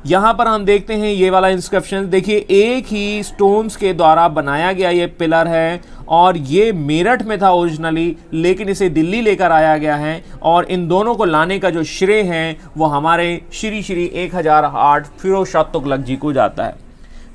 यहाँ पर हम देखते हैं ये वाला इंस्क्रिप्शन, देखिए एक ही स्टोन्स के द्वारा बनाया गया ये पिलर है, और ये मेरठ में था ओरिजिनली, लेकिन इसे दिल्ली लेकर आया गया है। और इन दोनों को लाने का जो श्रेय है वो हमारे श्री 1008 फिरोज शाह तुगलक जी को जाता है।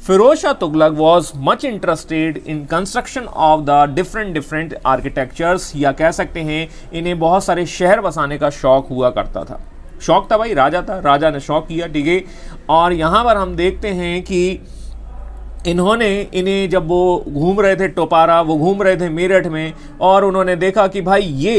Firoz Shah Tughlaq was much interested in construction of the different architectures, या कह सकते हैं इन्हें बहुत सारे शहर बसाने का शौक हुआ करता था। शौक था भाई, राजा था, राजा ने शौक किया, ठीक है। और यहाँ पर हम देखते हैं कि इन्हें जब वो घूम रहे थे टोपारा, वो घूम रहे थे मेरठ में, और उन्होंने देखा कि भाई ये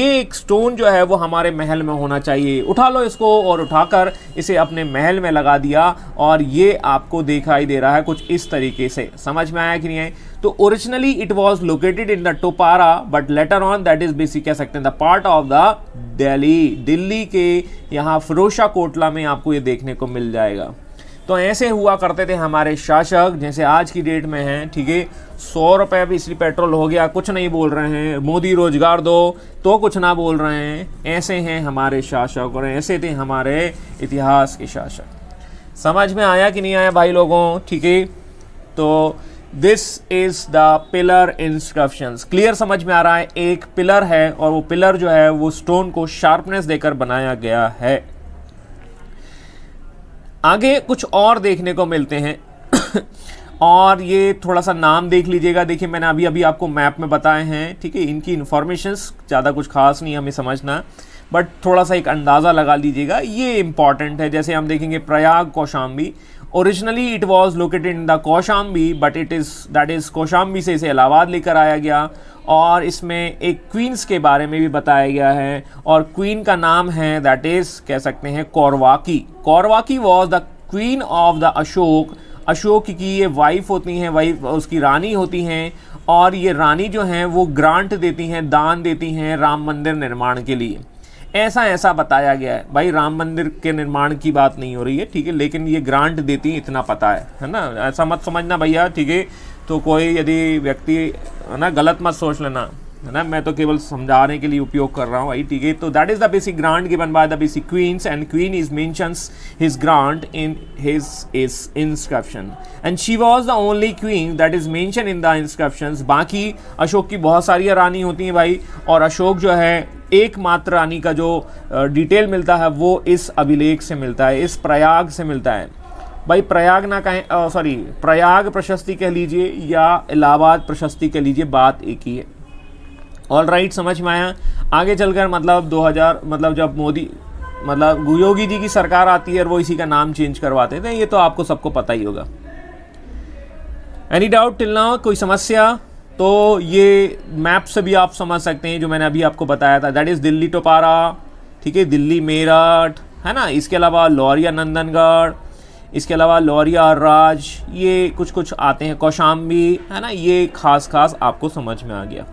एक स्टोन जो है वो हमारे महल में होना चाहिए, उठा लो इसको, और उठाकर इसे अपने महल में लगा दिया। और ये आपको दिखाई दे रहा है कुछ इस तरीके से, समझ में आया कि नहीं है। तो originally it was located in the Topra, but later on that is basic कह सकते हैं the part of the Delhi के यहाँ फिरोजशाह कोटला में आपको ये देखने को मिल जाएगा। तो ऐसे हुआ करते थे हमारे शासक, जैसे आज की डेट में हैं, ठीक है। 100 रुपये भी इसलिए पेट्रोल हो गया, कुछ नहीं बोल रहे हैं, मोदी रोजगार दो तो कुछ ना बोल रहे हैं। ऐसे हैं हमारे शासक, और ऐसे थे हमारे इतिहास के शासक। समझ में आया कि नहीं आया भाई लोगों, ठीक है। तो this is the pillar inscriptions, clear समझ में आ रहा है। एक पिलर है, और वो पिलर जो है वो स्टोन को शार्पनेस देकर बनाया गया है। आगे कुछ और देखने को मिलते हैं और ये थोड़ा सा नाम देख लीजिएगा। देखिए मैंने अभी आपको मैप में बताए हैं, ठीक है। इनकी इंफॉर्मेशंस ज़्यादा कुछ खास नहीं हमें समझना, बट थोड़ा सा एक अंदाज़ा लगा लीजिएगा, ये इंपॉर्टेंट है। जैसे हम देखेंगे Prayag Kaushambi, originally it was located in the Kaushambi but that is Kaushambi से इसे इलाहाबाद लेकर आया गया, और इसमें एक क्वींस के बारे में भी बताया गया है, और क्वीन का नाम है दैट इज़ कह सकते हैं Karuvaki. Karuvaki was the queen of the Ashoka. Ashoka की ये वाइफ होती हैं, वाइफ उसकी रानी होती हैं, और ये रानी जो हैं वो ग्रांट देती हैं, दान देती हैं राम मंदिर निर्माण के लिए। ऐसा बताया गया है। भाई राम मंदिर के निर्माण की बात नहीं हो रही है, ठीक है, लेकिन ये ग्रांट देती हैं इतना पता है ना, ऐसा मत समझना भैया, ठीक है। तो कोई यदि व्यक्ति है ना गलत मत सोच लेना, है ना, मैं तो केवल समझाने के लिए उपयोग कर रहा हूँ भाई, ठीक है। तो that is the basic grant given by the basic queens, and queen is mentions his grant in his inscription, and she was the only queen that is mention in the inscriptions. बाकी अशोक की बहुत सारी रानी होती हैं भाई, और अशोक जो है एकमात्र रानी का जो डिटेल मिलता है वो इस अभिलेख से मिलता है, इस प्रयाग से मिलता है भाई। प्रयाग ना कहें, सॉरी, प्रयाग प्रशस्ति कह लीजिए या इलाहाबाद प्रशस्ति कह लीजिए, बात एक ही है। ऑल राइट, समझ में आया। आगे चलकर मतलब 2000 मतलब जब मोदी मतलब योगी जी की सरकार आती है और वो इसी का नाम चेंज करवाते थे, ये तो आपको सबको पता ही होगा। एनी डाउट टिल नाउ, कोई समस्या? तो ये मैप से भी आप समझ सकते हैं जो मैंने अभी आपको बताया था, दैट इज़ दिल्ली टोपारा, ठीक है, दिल्ली मेरठ, है ना। इसके अलावा लौरिया नंदनगढ़, इसके अलावा लौरिया राज, ये कुछ आते हैं, कौशाम्बी, है ना। ये खास आपको समझ में आ गया।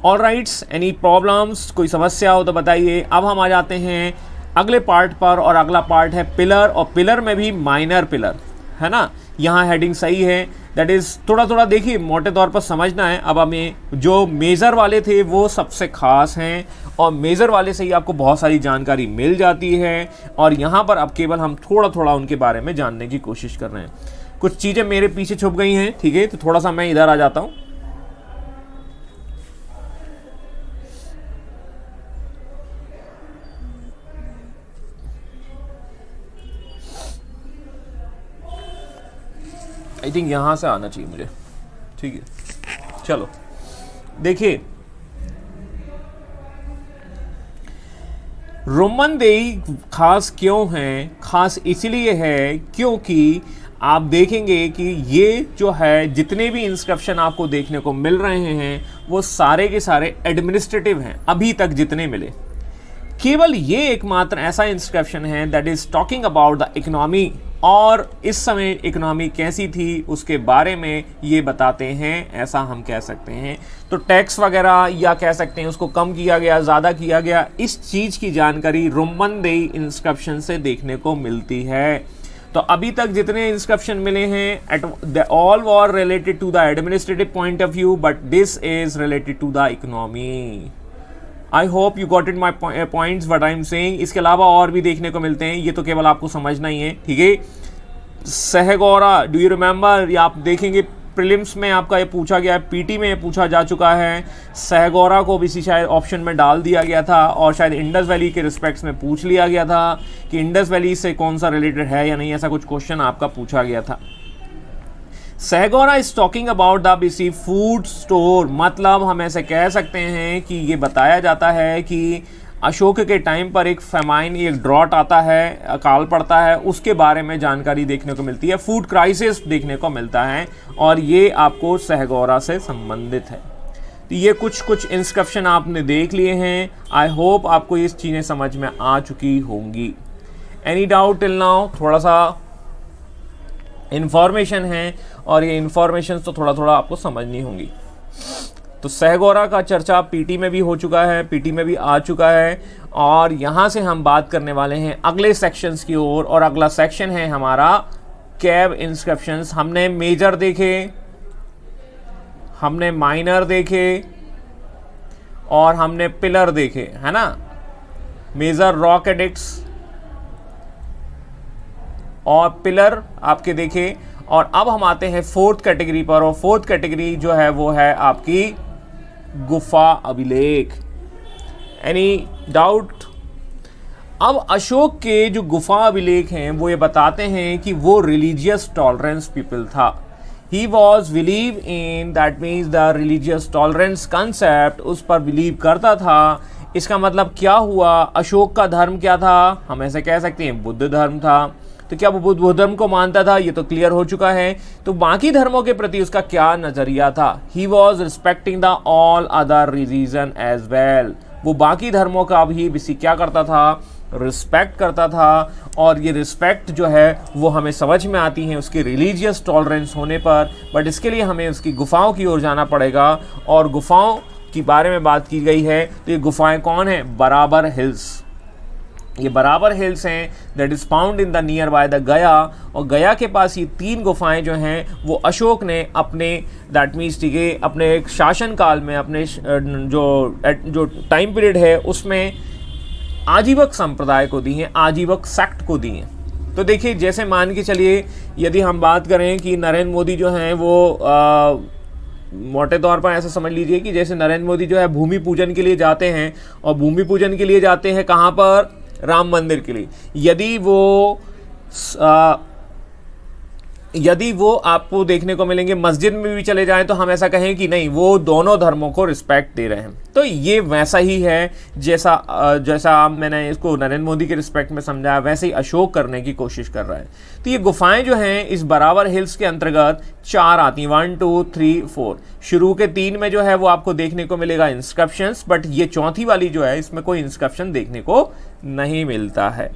ऑल राइट्स, एनी प्रॉब्लम्स, कोई समस्या हो तो बताइए। अब हम आ जाते हैं अगले पार्ट पर, और अगला पार्ट है पिलर, और पिलर में भी माइनर पिलर, है ना। यहाँ हेडिंग सही है, दैट इज़ थोड़ा देखिए मोटे तौर पर समझना है। अब हमें जो मेजर वाले थे वो सबसे खास हैं, और मेजर वाले से ही आपको बहुत सारी जानकारी मिल जाती है, और यहाँ पर अब केवल हम थोड़ा उनके बारे में जानने की कोशिश कर रहे हैं। कुछ चीज़ें मेरे पीछे छुप गई हैं, ठीक है, तो थोड़ा सा मैं इधर आ जाता हूँ। आई थिंक यहाँ से आना चाहिए मुझे, ठीक है। चलो देखिए, रोमनदेही खास क्यों हैं? खास इसलिए है क्योंकि आप देखेंगे कि ये जो है जितने भी इंस्क्रिप्शन आपको देखने को मिल रहे हैं वो सारे के सारे एडमिनिस्ट्रेटिव हैं, अभी तक जितने मिले। केवल ये एकमात्र ऐसा इंस्क्रिप्शन है that is talking about the economy, और इस समय इकोनॉमी कैसी थी उसके बारे में ये बताते हैं, ऐसा हम कह सकते हैं। तो टैक्स वगैरह या कह सकते हैं उसको कम किया गया, ज़्यादा किया गया, इस चीज़ की जानकारी रोमनदेही इंस्क्रिप्शन से देखने को मिलती है। तो अभी तक जितने इंस्क्रिप्शन मिले हैं they all were related to the administrative point of view, but this is related to the economy. I hope you got it my points what I am saying. इसके अलावा और भी देखने को मिलते हैं, ये तो केवल आपको समझना ही है, ठीक है। सहगौरा, डू यू रिमेंबर, या आप देखेंगे प्रीलिम्स में आपका ये पूछा गया है, पीटी में ये पूछा जा चुका है। सहगौरा को भी शायद ऑप्शन में डाल दिया गया था, और शायद इंडस वैली के रिस्पेक्ट्स में पूछ लिया गया था कि इंडस वैली से कौन सा रिलेटेड है या नहीं, ऐसा कुछ क्वेश्चन आपका पूछा गया था। Sohgaura is talking about the basic food store, मतलब हम ऐसे कह सकते हैं कि ये बताया जाता है कि अशोक के टाइम पर एक फेमाइन, एक ड्रॉट आता है, अकाल पड़ता है, उसके बारे में जानकारी देखने को मिलती है, फूड क्राइसिस देखने को मिलता है, और ये आपको सहगौरा से संबंधित है। तो ये कुछ इंस्क्रिप्शन आपने देख लिए हैं। आई होप आपको ये चीज़ें समझ में आ चुकी होंगी। Any doubt till now? थोड़ा सा इंफॉर्मेशन है, और ये इंफॉर्मेशन तो थोड़ा आपको समझनी होंगी। तो सहगौरा का चर्चा पीटी में भी हो चुका है, पीटी में भी आ चुका है, और यहाँ से हम बात करने वाले हैं अगले सेक्शंस की ओर, और अगला सेक्शन है हमारा कैब इंस्क्रिप्शंस। हमने मेजर देखे, हमने माइनर देखे, और हमने पिलर देखे, है ना। मेजर रॉक एडिक्ट्स और पिलर आपके देखे, और अब हम आते हैं फोर्थ कैटेगरी पर, और फोर्थ कैटेगरी जो है वो है आपकी गुफा अभिलेख। Any doubt? अब अशोक के जो गुफा अभिलेख हैं वो ये बताते हैं कि वो रिलीजियस टॉलरेंस पीपल था। He was believe in, that means the religious tolerance concept, उस पर बिलीव करता था इसका मतलब क्या हुआ, अशोक का धर्म क्या था, हम ऐसे कह सकते हैं बुद्ध धर्म था। तो क्या वो बुद्ध धर्म को मानता था, ये तो क्लियर हो चुका है। तो बाकी धर्मों के प्रति उसका क्या नजरिया था, he was respecting the all other religion as well, वो बाकी धर्मों का भी क्या करता था, रिस्पेक्ट करता था। और ये रिस्पेक्ट जो है वो हमें समझ में आती है उसकी रिलीजियस टॉलरेंस होने पर, बट इसके लिए हमें उसकी गुफाओं की ओर जाना पड़ेगा। और गुफाओं की बारे में बात की गई है, तो ये गुफाएं कौन है, बराबर हिल्स। ये बराबर हिल्स हैं that is found in the nearby the गया, और गया के पास ये 3 गुफाएं जो हैं वो अशोक ने अपने दैट मीन्स ठीक है अपने एक शासन काल में, अपने जो टाइम पीरियड है उसमें आजीवक संप्रदाय को दी हैं, आजीवक सेक्ट को दी हैं। तो देखिए जैसे मान के चलिए यदि हम बात करें कि नरेंद्र मोदी जो हैं वो मोटे तौर पर ऐसा समझ लीजिए कि जैसे नरेंद्र मोदी जो है भूमि पूजन के लिए जाते हैं, और भूमि पूजन के लिए जाते हैं कहाँ पर, राम मंदिर के लिए। यदि वो आपको देखने को मिलेंगे मस्जिद में भी चले जाएं, तो हम ऐसा कहें कि नहीं, वो दोनों धर्मों को रिस्पेक्ट दे रहे हैं। तो ये वैसा ही है जैसा मैंने इसको नरेंद्र मोदी के रिस्पेक्ट में समझाया, वैसे ही अशोक करने की कोशिश कर रहा है। तो ये गुफाएं जो हैं इस बराबर हिल्स के अंतर्गत 4 आती हैं, 1 2 3 4। शुरू के 3 में जो है वो आपको देखने को मिलेगा इंस्क्रिप्शंस, बट ये चौथी वाली जो है इसमें कोई इंस्क्रिप्शन देखने को नहीं मिलता है।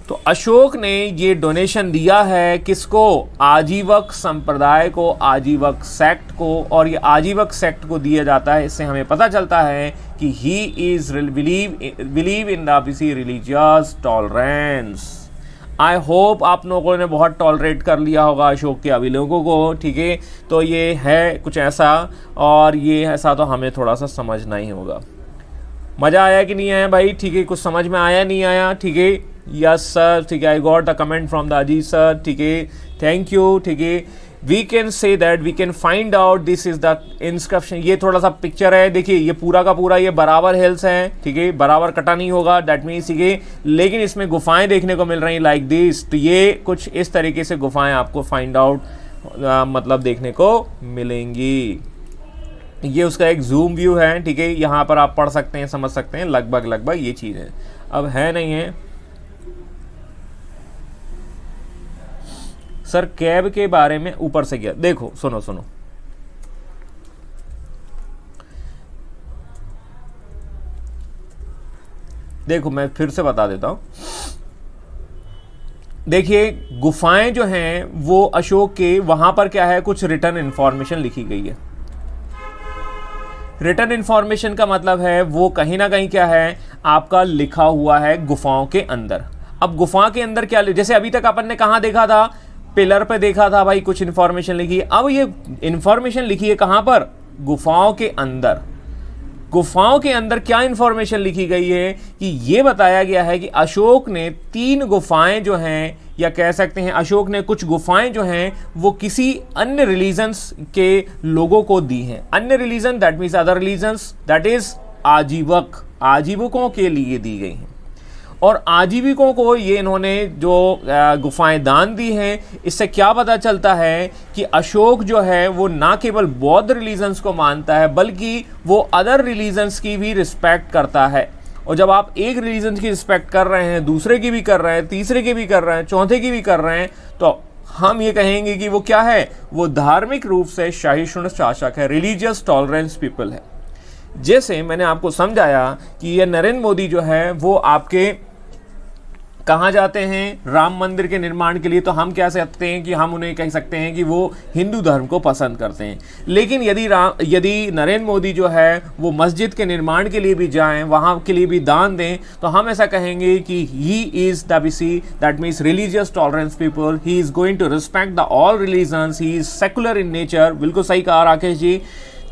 तो अशोक ने ये डोनेशन दिया है किसको, आजीवक संप्रदाय को, आजीवक सेक्ट को, और ये आजीवक सेक्ट को दिया जाता है। इससे हमें पता चलता है कि he is believe in the religious tolerance. I hope आप लोगों ने बहुत टॉलरेट कर लिया होगा अशोक के अभिलेखों को, ठीक है। तो ये है कुछ ऐसा, और ये ऐसा तो हमें थोड़ा सा समझना ही होगा। मज़ा आया कि नहीं आया भाई, ठीक है, कुछ समझ में आया नहीं आया, ठीक है। यस सर, ठीक है, I got the comment from the Ajit sir, ठीक है, थैंक यू, ठीक है। We can say that we can find out this is the inscription. ये थोड़ा सा पिक्चर है, देखिए ये पूरा का पूरा ये बराबर हिल्स है, ठीक है, बराबर कटा नहीं होगा, दैट मीन्स ठीक है, लेकिन इसमें गुफाएं देखने को मिल रही लाइक दिस। तो ये कुछ इस तरीके से गुफाएं आपको फाइंड आउट मतलब देखने को मिलेंगी। ये उसका एक जूम व्यू है, ठीक है, यहाँ पर आप पढ़ सकते हैं, समझ सकते हैं लगभग ये चीज़ है। अब है नहीं है सर, कैब के बारे में ऊपर से गया, देखो सुनो, देखो मैं फिर से बता देता हूं। देखिए गुफाएं जो हैं वो अशोक के, वहां पर क्या है, कुछ रिटर्न इंफॉर्मेशन लिखी गई है। रिटर्न इंफॉर्मेशन का मतलब है वो कहीं ना कहीं क्या है, आपका लिखा हुआ है गुफाओं के अंदर। अब गुफा के अंदर क्या, जैसे अभी तक अपन ने कहाँ देखा था, पिलर पे देखा था भाई, कुछ इंफॉर्मेशन लिखी है। अब ये इंफॉर्मेशन लिखी है कहाँ पर, गुफाओं के अंदर। गुफाओं के अंदर क्या इंफॉर्मेशन लिखी गई है कि ये बताया गया है कि अशोक ने 3 गुफाएं जो हैं, या कह सकते हैं अशोक ने कुछ गुफाएं जो हैं वो किसी अन्य रिलीजन्स के लोगों को दी हैं। अन्य religion that means other religions, that is आजीवकों के लिए दी गई हैं। और आजीविकों को ये इन्होंने जो गुफाएं दान दी हैं, इससे क्या पता चलता है कि अशोक जो है वो ना केवल बौद्ध रिलीजन्स को मानता है, बल्कि वो अदर रिलीजन्स की भी रिस्पेक्ट करता है। और जब आप एक रिलीजन की रिस्पेक्ट कर रहे हैं, दूसरे की भी कर रहे हैं, तीसरे की भी कर रहे हैं, चौथे की भी कर रहे हैं, तो हम ये कहेंगे कि वो क्या है, वो धार्मिक रूप से सहिष्णु शासक है, रिलीजियस टॉलरेंस पीपल है। जैसे मैंने आपको समझाया कि ये नरेंद्र मोदी जो है वो आपके कहाँ जाते हैं, राम मंदिर के निर्माण के लिए, तो हम कह सकते हैं कि हम उन्हें कह सकते हैं कि वो हिंदू धर्म को पसंद करते हैं। लेकिन यदि नरेंद्र मोदी जो है वो मस्जिद के निर्माण के लिए भी जाएं, वहाँ के लिए भी दान दें, तो हम ऐसा कहेंगे कि he is the BC that means religious tolerance people, he is going to respect the all religions, he is secular in nature. बिल्कुल सही कहा राकेश जी।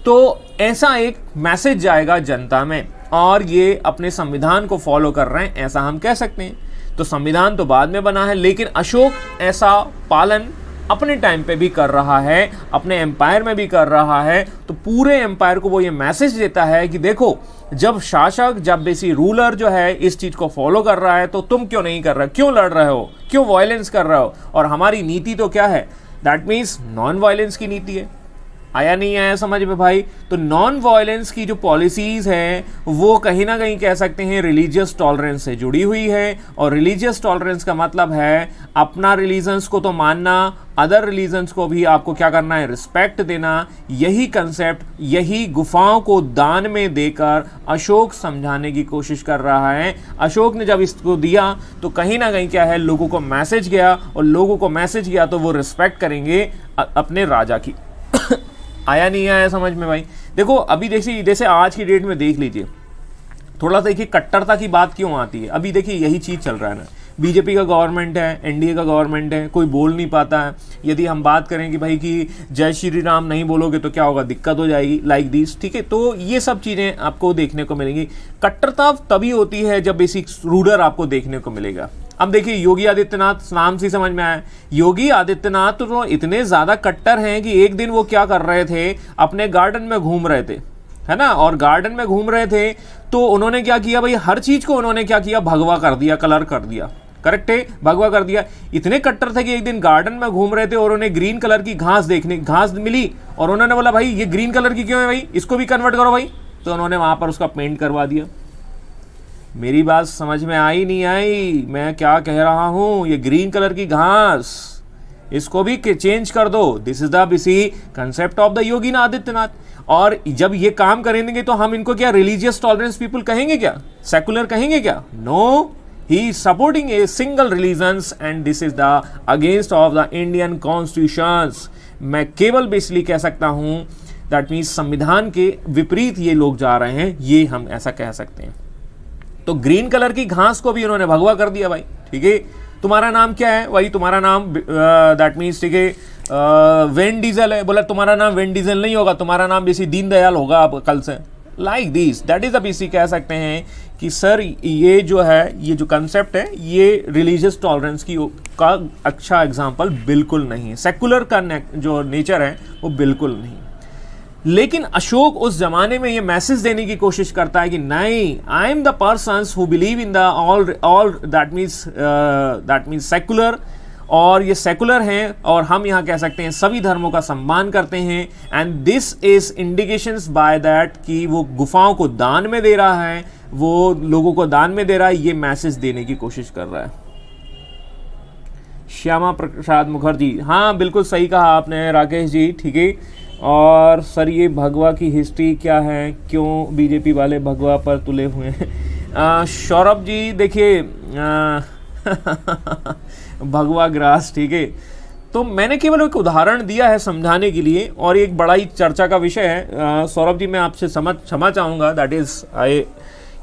तो ऐसा एक मैसेज जाएगा जनता में, और ये अपने संविधान को फॉलो कर रहे हैं, ऐसा हम कह सकते हैं। तो संविधान तो बाद में बना है, लेकिन अशोक ऐसा पालन अपने टाइम पे भी कर रहा है, अपने एम्पायर में भी कर रहा है। तो पूरे एम्पायर को वो ये मैसेज देता है कि देखो, जब शासक, जब बेसी रूलर जो है इस चीज़ को फॉलो कर रहा है, तो तुम क्यों नहीं कर रहे, क्यों लड़ रहे हो, क्यों वायलेंस कर रहे हो। और हमारी नीति तो क्या है, दैट मीन्स नॉन वायलेंस की नीति है। आया नहीं आया समझ में भाई? तो नॉन वायलेंस की जो पॉलिसीज है वो कहीं ना कहीं कह सकते हैं रिलीजियस टॉलरेंस से जुड़ी हुई है, और रिलीजियस टॉलरेंस का मतलब है अपना रिलीजन्स को तो मानना, अदर रिलीजन्स को भी आपको क्या करना है, रिस्पेक्ट देना। यही कंसेप्ट, यही गुफाओं को दान में देकर अशोक समझाने की कोशिश कर रहा है। अशोक ने जब इसको दिया तो कहीं ना कहीं क्या है, लोगों को मैसेज गया, और लोगों को मैसेज गया तो वो रिस्पेक्ट करेंगे अपने राजा की। आया नहीं आया समझ में भाई? देखो अभी देखिए, जैसे आज की डेट में देख लीजिए, थोड़ा सा देखिए कट्टरता की बात क्यों आती है। अभी देखिए यही चीज़ चल रहा है ना, बीजेपी का गवर्नमेंट है, एनडीए का गवर्नमेंट है, कोई बोल नहीं पाता है। यदि हम बात करें कि भाई कि जय श्री राम नहीं बोलोगे तो क्या होगा, दिक्कत हो जाएगी, लाइक दिस, ठीक है। तो ये सब चीज़ें आपको देखने को मिलेंगी। कट्टरता तभी होती है जब बेसिक रूडर आपको देखने को मिलेगा। अब देखिए योगी आदित्यनाथ, नाम से समझ में आया, योगी आदित्यनाथ तो इतने ज़्यादा कट्टर हैं कि एक दिन वो क्या कर रहे थे, अपने गार्डन में घूम रहे थे, है ना, और गार्डन में घूम रहे थे तो उन्होंने क्या किया भाई, हर चीज़ को उन्होंने क्या किया, भगवा कर दिया, कलर कर दिया। करेक्ट है, भगवा कर दिया। इतने कट्टर थे कि एक दिन गार्डन में घूम रहे थे और उन्हें ग्रीन कलर की घास मिली, और उन्होंने बोला भाई ये ग्रीन कलर की क्यों है भाई, इसको भी कन्वर्ट करो भाई। तो उन्होंने वहां पर उसका पेंट करवा दिया। मेरी बात समझ में आई नहीं आई? मैं क्या कह रहा हूं, ये ग्रीन कलर की घास, इसको भी चेंज कर दो। This is the basic concept of the Yogi Adityanath. और जब ये काम करेंगे तो हम इनको क्या रिलीजियस टॉलरेंस पीपल कहेंगे क्या, सेकुलर कहेंगे क्या? No, he is supporting a single religions and this is the against of the Indian constitutions। मैं केवल बेसिकली कह सकता हूं दैट मीन्स संविधान के विपरीत ये लोग जा रहे हैं, ये हम ऐसा कह सकते हैं। तो ग्रीन कलर की घास को भी उन्होंने भगवा कर दिया भाई, ठीक है। तुम्हारा नाम क्या है? वही तुम्हारा नाम दैट मीन्स, ठीक है, वेन डीजल है। बोला तुम्हारा नाम वेन डीजल नहीं होगा, तुम्हारा नाम बेसिक दीनदयाल होगा अब कल से, लाइक दिस। दैट इज अब इसी कह सकते हैं कि सर ये जो है, ये जो कंसेप्ट है, ये रिलीजियस टॉलरेंस की का अच्छा एग्जांपल बिल्कुल नहीं है। सेकुलर का जो नेचर है वो बिल्कुल नहीं। लेकिन अशोक उस जमाने में ये मैसेज देने की कोशिश करता है कि नहीं, I am the persons who believe in the all that means secular, और ये सेकुलर हैं, और हम यहाँ कह सकते हैं सभी धर्मों का सम्मान करते हैं। And this is indications by that कि वो गुफाओं को दान में दे रहा है, वो लोगों को दान में दे रहा है, ये मैसेज देने की कोशिश कर रहा है। श्यामा प्रसाद मुखर्जी, हाँ बिल्कुल सही कहा आपने राकेश जी, ठीक है। और सर ये भगवा की हिस्ट्री क्या है, क्यों बीजेपी वाले भगवा पर तुले हुए हैं? सौरभ जी देखिए भगवा ग्रास, ठीक है। तो मैंने केवल एक उदाहरण दिया है समझाने के लिए, और एक बड़ा ही चर्चा का विषय है। सौरभ जी मैं आपसे क्षमा चाहूँगा, दैट इज़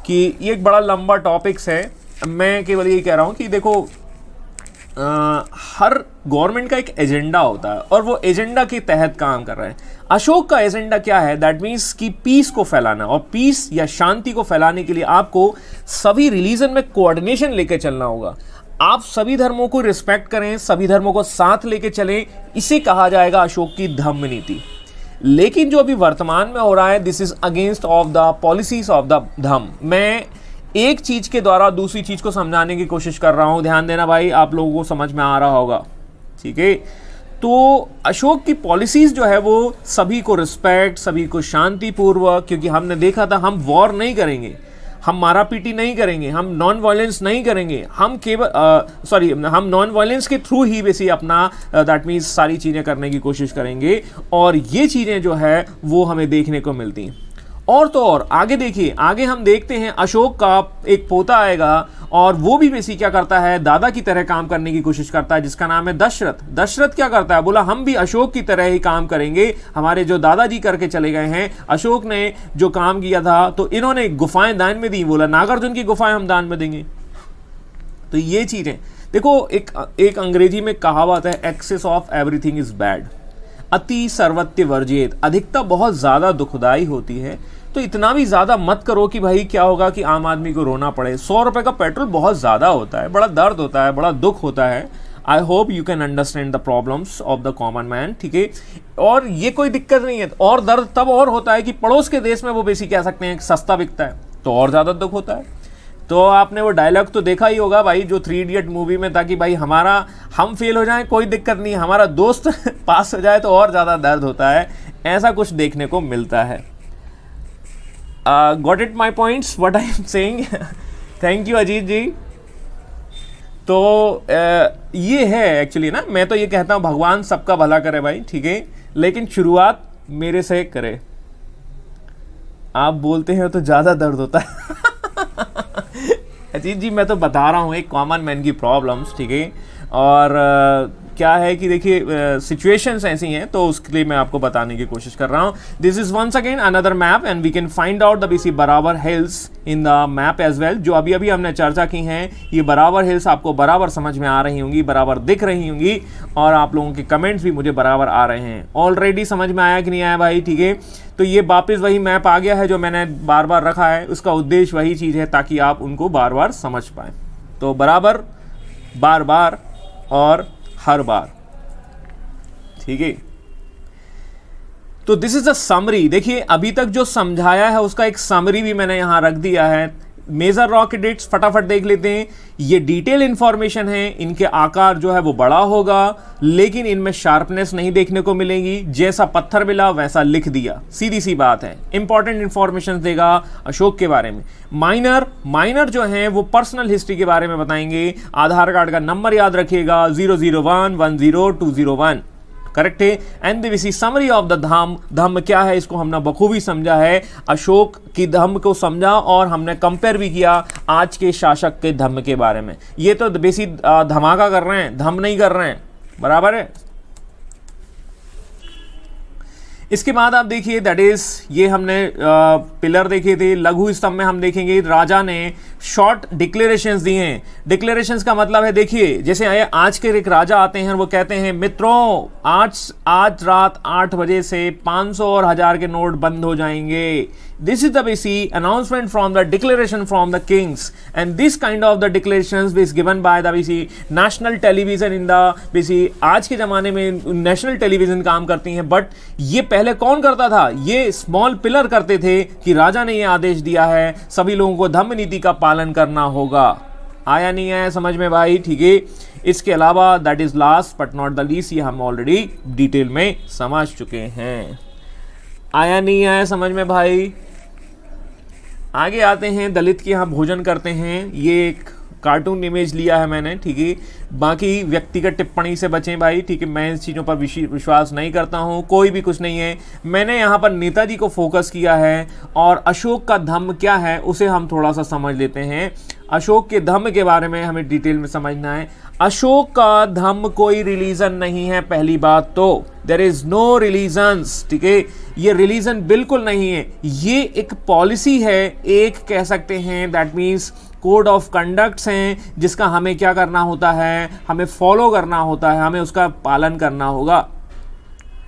कि ये एक बड़ा लंबा टॉपिक्स है। मैं केवल ये कह रहा हूँ कि देखो हर गवर्नमेंट का एक एजेंडा होता है, और वो एजेंडा के तहत काम कर रहे हैं। अशोक का एजेंडा क्या है? दैट मीन्स कि पीस को फैलाना, और पीस या शांति को फैलाने के लिए आपको सभी रिलीजन में कोऑर्डिनेशन लेकर चलना होगा। आप सभी धर्मों को रिस्पेक्ट करें, सभी धर्मों को साथ लेके चलें, इसे कहा जाएगा अशोक की धम्म नीति। लेकिन जो अभी वर्तमान में हो रहा है, this is against of the policies of the Dhamma. मैं एक चीज के द्वारा दूसरी चीज को समझाने की कोशिश कर रहा हूं, ध्यान देना भाई, आप लोगों को समझ में आ रहा होगा, ठीक है। तो अशोक की पॉलिसीज जो है वो सभी को रिस्पेक्ट, सभी को शांतिपूर्वक, क्योंकि हमने देखा था हम वॉर नहीं करेंगे, हम मारापीटी नहीं करेंगे, हम नॉन वायलेंस नहीं करेंगे, हम केवल हम नॉन वायलेंस के थ्रू ही वैसे अपना दैट मीन्स सारी चीज़ें करने की कोशिश करेंगे। और ये चीज़ें जो है वो हमें देखने को मिलती हैं। और तो और आगे देखिए, आगे हम देखते हैं अशोक का एक पोता आएगा, और वो भी वैसे क्या करता है, दादा की तरह काम करने की कोशिश करता है, जिसका नाम है दशरथ। दशरथ क्या करता है, बोला हम भी अशोक की तरह ही काम करेंगे, हमारे जो दादाजी करके चले गए हैं, अशोक ने जो काम किया था, तो इन्होंने गुफाएं दान में दी, बोला नागार्जुन की गुफाएं हम दान में देंगे। तो ये चीजें देखो, एक अंग्रेजी में कहावत है, excess of everything is bad, अति सर्वत्र वर्जित। अधिकता बहुत ज्यादा दुखदाई होती है, तो इतना भी ज्यादा मत करो कि भाई क्या होगा कि आम आदमी को रोना पड़े। 100 रुपए का पेट्रोल बहुत ज्यादा होता है, बड़ा दर्द होता है, बड़ा दुख होता है। आई hope you can understand the problems of the common man, ठीक है। और ये कोई दिक्कत नहीं है। और दर्द तब और होता है कि पड़ोस के देश में वो बेसिक कह सकते हैं सस्ता बिकता है, तो और ज्यादा दुख होता है। तो आपने वो डायलॉग तो देखा ही होगा भाई, जो 3 इडियट मूवी में था कि भाई हम फेल हो जाएं कोई दिक्कत नहीं, हमारा दोस्त पास हो जाए तो और ज़्यादा दर्द होता है। ऐसा कुछ देखने को मिलता है। Got it my points what I am saying. Thank you Ajit ji. तो ये है एक्चुअली ना, मैं तो ये कहता हूँ भगवान सबका भला करे भाई, ठीक है, लेकिन शुरुआत मेरे से करे। आप बोलते हैं तो ज़्यादा दर्द होता है। अजीत जी मैं तो बता रहा हूँ एक कॉमन मैन की प्रॉब्लम्स, ठीक है, और क्या है कि देखिए सिचुएशंस ऐसी हैं, तो उसके लिए मैं आपको बताने की कोशिश कर रहा हूँ। This is once again another map and we can find out the basic Barabar hills in the map as well. जो अभी अभी हमने चर्चा की हैं, ये बराबर हिल्स आपको बराबर समझ में आ रही होंगी, बराबर दिख रही होंगी, और आप लोगों के कमेंट्स भी मुझे बराबर आ रहे हैं। ऑलरेडी समझ में आया कि नहीं आया भाई, ठीक है। तो ये वापस वही मैप आ गया है जो मैंने बार बार रखा है, उसका उद्देश्य वही चीज़ है ताकि आप उनको बार बार समझ पाएँ। तो बराबर, बार बार और हर बार, ठीक है। तो दिस इज अ समरी। देखिए अभी तक जो समझाया है उसका एक समरी भी मैंने यहां रख दिया है। मेजर रॉक एडिट्स फटाफट देख लेते हैं। ये डिटेल इंफॉर्मेशन है, इनके आकार जो है वो बड़ा होगा, लेकिन इनमें शार्पनेस नहीं देखने को मिलेगी। जैसा पत्थर मिला वैसा लिख दिया, सीधी सी बात है। इंपॉर्टेंट इंफॉर्मेशन देगा अशोक के बारे में। माइनर जो हैं वो पर्सनल हिस्ट्री के बारे में बताएंगे। आधार कार्ड का नंबर याद रखिएगा 001100201, करेक्ट है। And we see summary of the Dhamma क्या है, इसको हमने बखूबी समझा है। अशोक की धम्म को समझा और हमने कंपेयर भी किया आज के शासक के धम्म के बारे में। ये तो बेसी धमाका कर रहे हैं, धम नहीं कर रहे हैं, बराबर है। इसके बाद आप देखिए दैट इज, ये हमने पिलर देखे थे। लघु स्तंभ में हम देखेंगे राजा ने शॉर्ट डिक्लेरेशंस दिए हैं। डिक्लेरेशंस का मतलब है, देखिए जैसे आज के एक राजा आते हैं, वो कहते हैं मित्रों आज रात 8 बजे से 500 और 1000 के नोट बंद हो जाएंगे। दिस इज द बेसी announcement from the declaration from the Kings, and this kind of the declarations is given by the बेसी नेशनल टेलीविजन इन द बेसी। आज के जमाने में नेशनल टेलीविजन काम करती हैं, बट ये पहले कौन करता था? ये स्मॉल पिलर करते थे कि राजा ने ये आदेश दिया है, सभी लोगों को धम्म नीति का पालन करना होगा। आया नहीं आया समझ में भाई, ठीक है। इसके अलावा that is last but not the least, ये हम ऑलरेडी डिटेल में समझ चुके हैं। आया नहीं आया समझ में भाई। आगे आते हैं, दलित के यहाँ भोजन करते हैं। ये एक कार्टून इमेज लिया है मैंने, ठीक है। बाकी व्यक्तिगत टिप्पणी से बचें भाई, ठीक है। मैं इस चीज़ों पर विश्वास नहीं करता हूँ, कोई भी कुछ नहीं है। मैंने यहाँ पर नेताजी को फोकस किया है, और अशोक का धम्म क्या है उसे हम थोड़ा सा समझ लेते हैं। अशोक के धम्म के बारे में हमें डिटेल में समझना है। अशोक का धम्म कोई रिलीजन नहीं है, पहली बात तो देयर इज नो रिलीजन्स, ठीक है। ये रिलीजन बिल्कुल नहीं है, ये एक पॉलिसी है, एक कह सकते हैं that means code of conducts हैं, जिसका हमें क्या करना होता है, हमें फॉलो करना होता है, हमें उसका पालन करना होगा,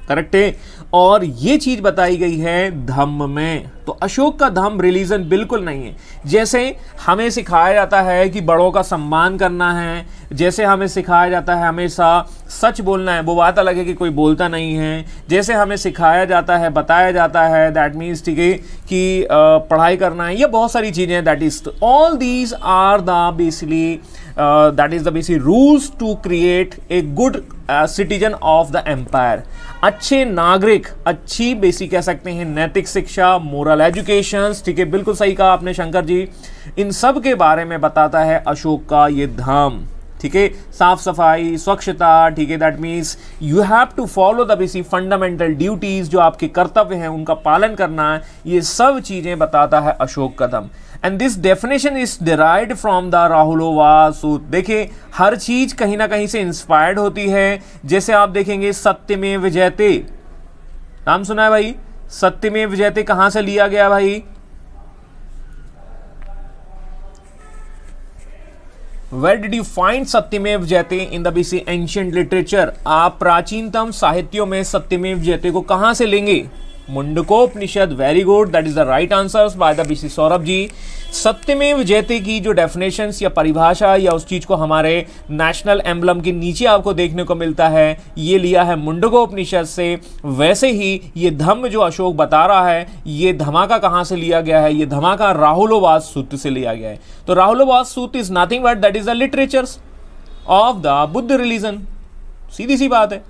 करेक्ट है। और ये चीज बताई गई है धम्म में। तो अशोक का धम्म रिलीजन बिल्कुल नहीं है। जैसे हमें सिखाया जाता है कि बड़ों का सम्मान करना है, जैसे हमें सिखाया जाता है हमेशा सच बोलना है, वो बात अलग है कि कोई बोलता नहीं है। जैसे हमें सिखाया जाता है, बताया जाता है, दैट मीन्स ठीक है कि पढ़ाई करना है, ये बहुत सारी चीज़ें हैं। That is all these are the basically that is the basic rules to create a good citizen of the empire। अच्छे नागरिक, अच्छी बेसिक कह सकते हैं नैतिक शिक्षा, मोरल एजुकेशन, ठीक है, बिल्कुल सही कहा आपने शंकर जी। इन सब के बारे में बताता है अशोक का ये धम्म, ठीक है। साफ सफाई, स्वच्छता, ठीक है, that means you have to follow the basic fundamental duties, जो आपके कर्तव्य हैं उनका पालन करना है, ये सब चीजें बताता है अशोक का Dhamma. And this definition is derived from the Rahulovada Sutra. देखिए हर चीज कहीं ना कहीं से इंस्पायर्ड होती है। जैसे आप देखेंगे सत्यमेव जयते, नाम सुना है भाई? सत्यमेव जयते कहां से लिया गया भाई? Where did you find सत्यमेव जयते in the BC ancient literature? आप प्राचीनतम साहित्यों में सत्यमेव जयते को कहां से लेंगे? Mundakopanishad. Very good, that is the right answer by the BC Saurabh ji. सत्यमेव जयते की जो डेफिनेशंस या परिभाषा या उस चीज को हमारे नेशनल एम्बलम के नीचे आपको देखने को मिलता है, ये लिया है मुंडकोपनिषद से। वैसे ही ये धम्म जो अशोक बता रहा है, ये धमाका कहां से लिया गया है? ये धमाका राहुलोवाद सूत्र से लिया गया है। तो Rahulovada Sutra is nothing but that is the literatures of the Buddha religion. सीधी सी बात है।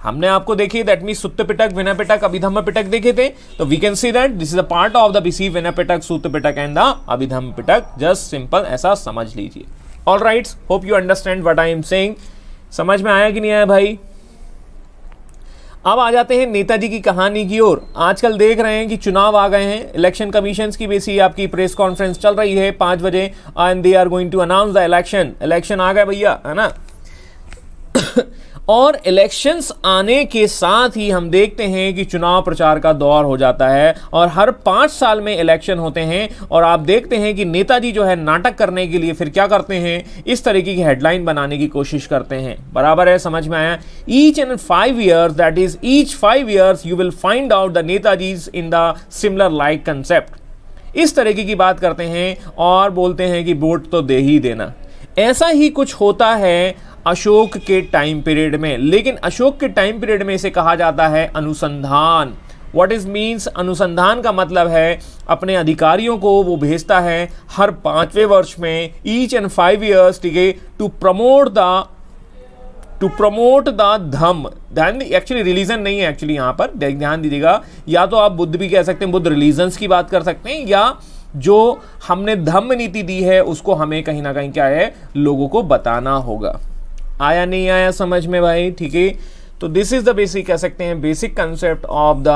हमने आपको देखिए दैट मीन सुत्त पिटक, विनय पिटक, अभिधम्म पिटक देखे थे, तो we can see that this is a part of the BC, Vinaya Pitaka, Sutta Pitaka and the Abhidhamma Pitaka. Just simple ऐसा समझ लीजिए। All right, hope you understand what I am saying. समझ में आया कि नहीं आया भाई? अब आ जाते हैं नेताजी की कहानी की ओर। आजकल देख रहे हैं कि चुनाव आ गए हैं, इलेक्शन कमीशन की बेसी आपकी प्रेस कॉन्फ्रेंस चल रही है 5 बजे and they are going to announce the election. Election आ गए भैया, है ना। और इलेक्शंस आने के साथ ही हम देखते हैं कि चुनाव प्रचार का दौर हो जाता है और हर 5 साल में इलेक्शन होते हैं। और आप देखते हैं कि नेताजी जो है नाटक करने के लिए फिर क्या करते हैं, इस तरीके की हेडलाइन बनाने की कोशिश करते हैं। बराबर है, समझ में आया? Each and 5 years, that is each 5 years you will find out the netajis in the similar like concept. इस तरीके की बात करते हैं और बोलते हैं कि वोट तो दे ही देना। ऐसा ही कुछ होता है अशोक के टाइम पीरियड में, लेकिन अशोक के टाइम पीरियड में इसे कहा जाता है अनुसंधान। What is means? अनुसंधान का मतलब है अपने अधिकारियों को वो भेजता है हर 5वें वर्ष में, ईच एंड 5 years, ठीक है, टू प्रमोट द धम्म। ध्यान, एक्चुअली रिलीजन नहीं है एक्चुअली यहाँ पर, ध्यान दीजिएगा। या तो आप बुद्ध भी कह सकते हैं, बुद्ध रिलीजन्स की बात कर सकते हैं, या जो हमने धम्म नीति दी है उसको हमें कहीं ना कहीं क्या है, लोगों को बताना होगा। आया नहीं आया समझ में भाई? ठीक है, तो दिस इज द बेसिक, कह सकते हैं basic concept of the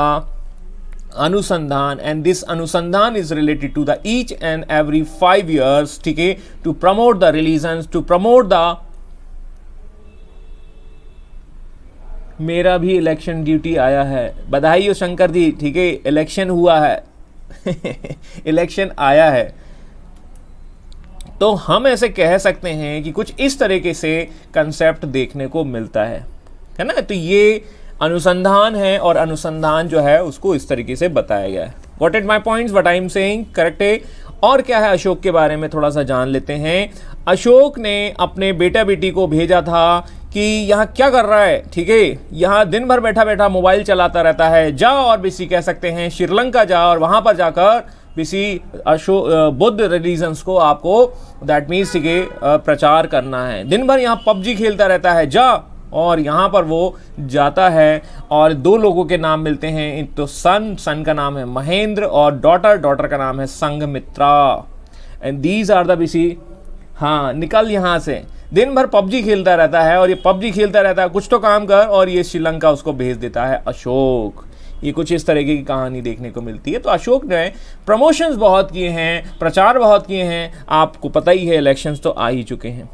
anusandhan. And this anusandhan is related to the each and every 5 years, ठीक है, to promote the religions, to promote the. मेरा भी इलेक्शन ड्यूटी आया है, बधाई हो शंकर जी, ठीक है, इलेक्शन हुआ है इलेक्शन आया है। तो हम ऐसे कह सकते हैं कि कुछ इस तरीके से कंसेप्ट देखने को मिलता है ना। तो ये अनुसंधान है और अनुसंधान जो है उसको इस तरीके से बताया गया है। Got it my points, what I am saying correct है। और क्या है, अशोक के बारे में थोड़ा सा जान लेते हैं। अशोक ने अपने बेटा बेटी को भेजा था कि यहाँ क्या कर रहा है, ठीक है, यहाँ दिन भर बैठा बैठा मोबाइल चलाता रहता है, जा और बेसी कह सकते हैं श्रीलंका जा और वहाँ पर जाकर किसी बुद्ध रिलीजन्स को आपको दैट मीन्स के प्रचार करना है। दिन भर यहाँ पबजी खेलता रहता है, जा। और यहाँ पर वो जाता है और 2 लोगों के नाम मिलते हैं। तो सन का नाम है महेंद्र और डॉटर का नाम है Sanghamitra. And these are the BC, हाँ निकल यहाँ से। दिन भर पबजी खेलता रहता है और ये पबजी खेलता रहता है, कुछ तो काम कर। और ये श्रीलंका उसको भेज देता है अशोक। ये कुछ इस तरीके की कहानी देखने को मिलती है। तो अशोक ने प्रमोशंस बहुत किए हैं, प्रचार बहुत किए हैं। आपको पता ही है इलेक्शंस तो आ ही चुके हैं।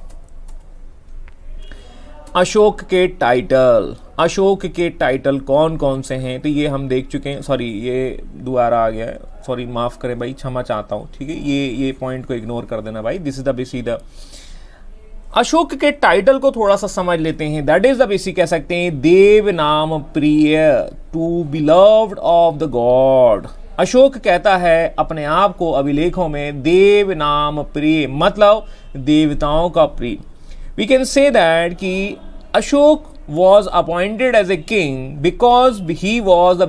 अशोक के टाइटल कौन कौन से हैं, तो ये हम देख चुके हैं। सॉरी, ये दोबारा आ गया है, सॉरी माफ़ करें भाई, क्षमा चाहता हूँ, ठीक है। ये पॉइंट को इग्नोर कर देना भाई। This is the basic the Ashok के टाइटल को थोड़ा सा समझ लेते हैं। दैट इज द बेसिक, कह सकते हैं Devanampriya, to beloved of the god. Ashok कहता है अपने आप को अभिलेखों में देव नाम प्रिय, मतलब देवताओं का प्रिय। वी कैन से दैट कि Ashok was appointed as a king because he was the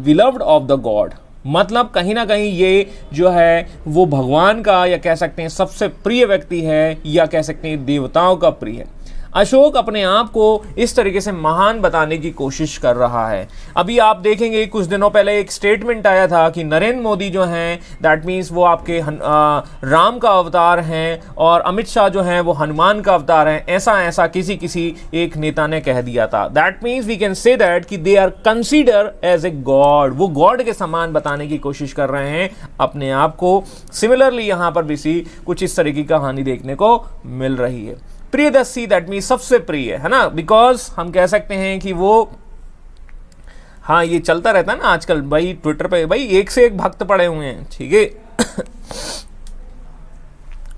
beloved of the god। मतलब कहीं ना कहीं ये जो है वो भगवान का, या कह सकते हैं सबसे प्रिय व्यक्ति है, या कह सकते हैं देवताओं का प्रिय है। अशोक अपने आप को इस तरीके से महान बताने की कोशिश कर रहा है। अभी आप देखेंगे कुछ दिनों पहले एक स्टेटमेंट आया था कि नरेंद्र मोदी जो हैं दैट मीन्स वो आपके राम का अवतार हैं और अमित शाह जो हैं वो हनुमान का अवतार हैं। ऐसा किसी एक नेता ने कह दिया था। That means we can say that कि they are consider as a god. वो गॉड के समान बताने की कोशिश कर रहे हैं अपने आप को। सिमिलरली यहाँ पर भी कुछ इस तरह की कहानी देखने को मिल रही है। प्रियदर्शी दैट मीन सबसे प्रिय है ना, बिकॉज हम कह सकते हैं कि वो, हाँ ये चलता रहता है ना आजकल भाई ट्विटर पे, भाई एक से एक भक्त पड़े हुए हैं, ठीक है।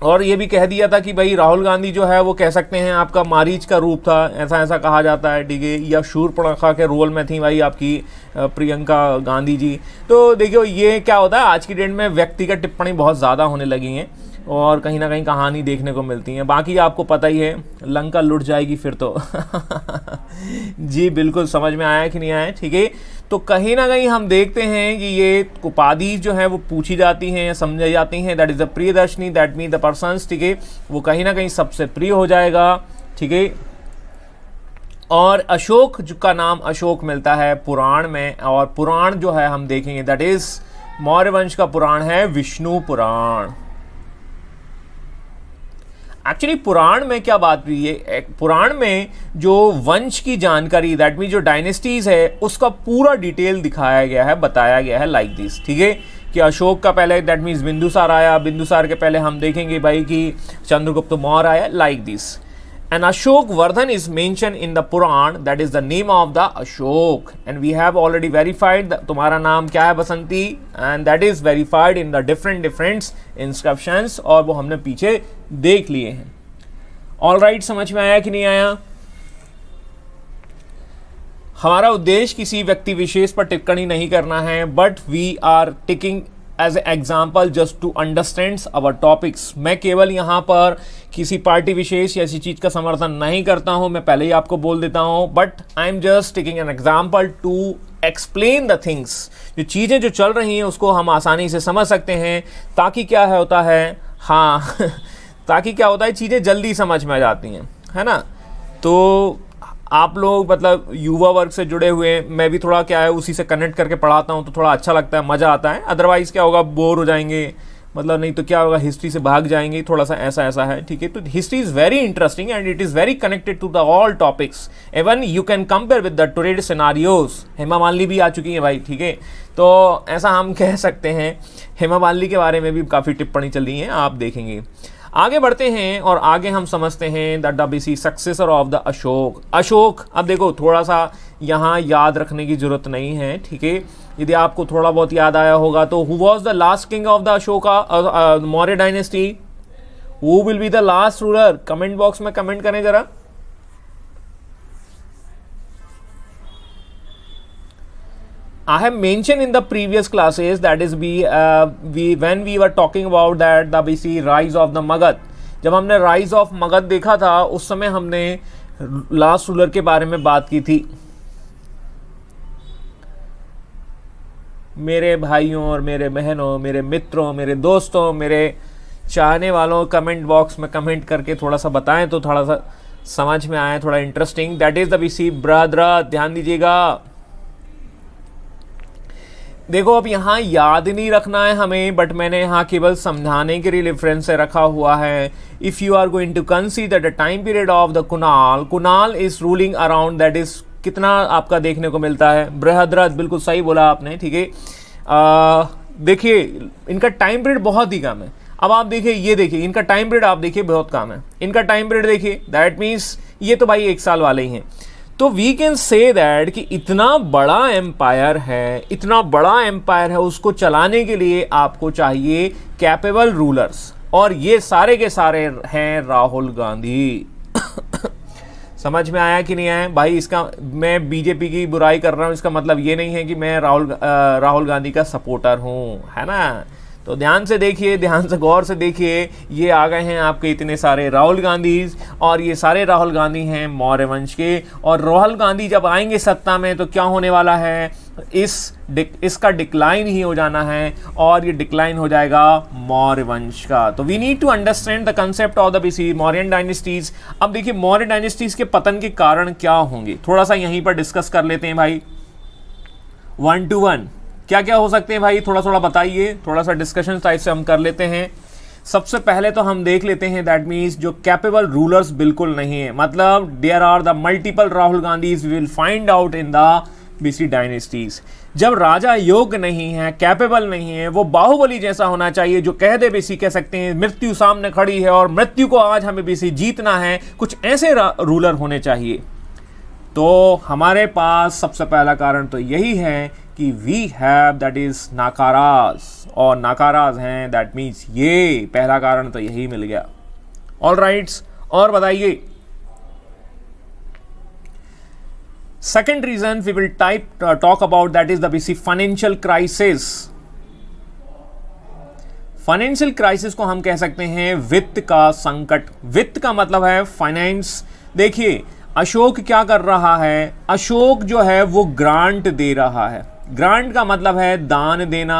और ये भी कह दिया था कि भाई राहुल गांधी जो है वो कह सकते हैं आपका मारीच का रूप था, ऐसा कहा जाता है, ठीक है। या शूर्पणखा के रोल में थी भाई आपकी प्रियंका गांधी जी। तो देखियो ये क्या होता है आज की डेट में, व्यक्तिगत टिप्पणी बहुत ज़्यादा होने लगी हैं और कहीं ना कहीं कहानी देखने को मिलती है। बाकी आपको पता ही है लंका लुट जाएगी फिर तो जी बिल्कुल, समझ में आया कि नहीं आया, ठीक है। तो कहीं ना कहीं हम देखते हैं कि ये उपाधि जो है वो पूछी जाती हैं या समझाई जाती हैं। That is the Priyadarshini, that mean the persons, ठीक है, वो कहीं ना कहीं सबसे प्रिय हो जाएगा, ठीक है। और अशोक का नाम अशोक मिलता है पुराण में, और पुराण जो है हम देखेंगे दैट इज मौर्य वंश का पुराण है विष्णु पुराण। एक्चुअली पुराण में क्या बात हुई है, पुराण में जो वंश की जानकारी दैट मीन जो डायनेस्टीज है उसका पूरा डिटेल दिखाया गया है, बताया गया है लाइक दिस, ठीक है, कि अशोक का पहले दैट मीन्स बिंदुसार आया, बिंदुसार के पहले हम देखेंगे भाई कि चंद्रगुप्त मौर्य आया, like this. And Ashok Vardhan is mentioned in the Puran, that is the name of the Ashok, and we have already verified that तुम्हारा नाम क्या है बसंती, and that is verified in the different inscriptions, और वो हमने पीछे देख लिए हैं। All right, समझ में आया कि नहीं आया? हमारा उद्देश्य किसी व्यक्ति विशेष पर टिप्पणी नहीं करना है, but we are taking as example just to understand our topics. मैं केवल यहाँ पर किसी पार्टी विशेष या किसी चीज़ का समर्थन नहीं करता हूँ, मैं पहले ही आपको बोल देता हूँ, but I am just taking an example to explain the things. जो चीज़ें जो चल रही हैं उसको हम आसानी से समझ सकते हैं, ताकि क्या होता है, हाँ ताकि क्या होता है, चीज़ें जल्दी समझ में आ जाती हैं, है ना। तो आप लोग मतलब युवा वर्ग से जुड़े हुए, मैं भी थोड़ा क्या है उसी से कनेक्ट करके पढ़ाता हूँ, तो थोड़ा अच्छा लगता है, मज़ा आता है। अदरवाइज़ क्या होगा, बोर हो जाएंगे, मतलब नहीं तो क्या होगा, हिस्ट्री से भाग जाएंगे, थोड़ा सा ऐसा है, ठीक है। तो history is very interesting and it is very connected to the all topics, even you can compare with the today's scenarios. Hema Malini भी आ चुकी हैं भाई, ठीक है, तो ऐसा हम कह सकते हैं। हेमा मालिनी के बारे में भी काफ़ी टिप्पणी चल रही हैं, आप देखेंगे। आगे बढ़ते हैं और आगे हम समझते हैं the WC successor of the Ashoka. Ashok, अब देखो थोड़ा सा यहाँ याद रखने की जरूरत नहीं है, ठीक है। यदि आपको थोड़ा बहुत याद आया होगा तो who was the last king of the Ashoka Maurya dynasty, who will be the last ruler, comment box में कमेंट करें जरा। I have mentioned in the previous classes, that is when we were talking about that the BC rise of the Magad, जब हमने rise of Magad देखा था उस समय हमने लास्ट रूलर के बारे में बात की थी। मेरे भाइयों और मेरे बहनों, मेरे मित्रों, मेरे दोस्तों, मेरे चाहने वालों, कमेंट बॉक्स में कमेंट करके थोड़ा सा बताएं तो थोड़ा सा समझ में आए, थोड़ा interesting. That is the BC brother, ध्यान दीजिएगा। देखो अब यहाँ याद नहीं रखना है हमें, बट मैंने यहाँ केवल समझाने के लिए रेफरेंस से रखा हुआ है। If you are going to consider the time period of the Kunal, Kunal is ruling around, that is कितना आपका देखने को मिलता है, बृहद्रथ, बिल्कुल सही बोला आपने, ठीक है। देखिए इनका टाइम पीरियड बहुत ही कम है। अब आप देखिए, ये देखिए इनका टाइम पीरियड, आप देखिए बहुत कम है इनका टाइम पीरियड, देखिए दैट मीन्स ये तो भाई 1 साल वाले ही हैं। तो वी कैन से दैट कि इतना बड़ा एम्पायर है, इतना बड़ा एम्पायर है, उसको चलाने के लिए आपको चाहिए कैपेबल रूलर्स, और ये सारे के सारे हैं राहुल गांधी। समझ में आया कि नहीं आया भाई? इसका मैं बीजेपी की बुराई कर रहा हूँ, इसका मतलब ये नहीं है कि मैं राहुल गांधी का सपोर्टर हूँ, है ना। तो ध्यान से देखिए, ध्यान से गौर से देखिए, ये आ गए हैं आपके इतने सारे राहुल गांधी, और ये सारे राहुल गांधी हैं मौर्य वंश के। और राहुल गांधी जब आएंगे सत्ता में तो क्या होने वाला है, इसका डिक्लाइन ही हो जाना है, और ये डिक्लाइन हो जाएगा मौर्य वंश का। तो we need to understand the concept of the BC Mauryan dynasties. अब देखिए मौर्य डायनेस्टीज के पतन के कारण क्या होंगे, थोड़ा सा यहीं पर डिस्कस कर लेते हैं भाई, 1 to 1 क्या क्या हो सकते हैं भाई, थोड़ा थोड़ा बताइए, थोड़ा सा डिस्कशन टाइप से हम कर लेते हैं। सबसे पहले तो हम देख लेते हैं दैट मीन्स जो कैपेबल रूलर्स बिल्कुल नहीं है, मतलब there are the multiple Rahul Gandhis we will find out in the BC dynasties. जब राजा योग्य नहीं है, कैपेबल नहीं है, वो बाहुबली जैसा होना चाहिए, जो कह दे BC कह सकते हैं मृत्यु सामने खड़ी है और मृत्यु को आज हमें BC जीतना है, कुछ ऐसे रूलर होने चाहिए। तो हमारे पास सबसे पहला कारण तो यही है कि वी हैव दैट इज नाकाराज, और नाकाराज हैं, दैट मीन्स ये पहला कारण तो यही मिल गया। ऑल राइट्स, और बताइए second reason we will talk about, that is the BC financial crisis. Financial crisis को हम कह सकते हैं वित्त का संकट। वित्त का मतलब है फाइनेंस। देखिए अशोक क्या कर रहा है, अशोक जो है वो ग्रांट दे रहा है। ग्रांट का मतलब है दान देना,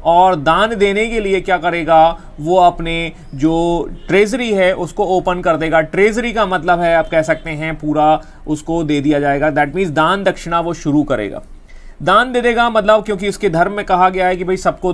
और दान देने के लिए क्या करेगा, वो अपने जो ट्रेजरी है उसको ओपन कर देगा। ट्रेजरी का मतलब है आप कह सकते हैं पूरा उसको दे दिया जाएगा, दैट मीन्स दान दक्षिणा वो शुरू करेगा, दान दे देगा। मतलब क्योंकि उसके धर्म में कहा गया है कि भाई सबको,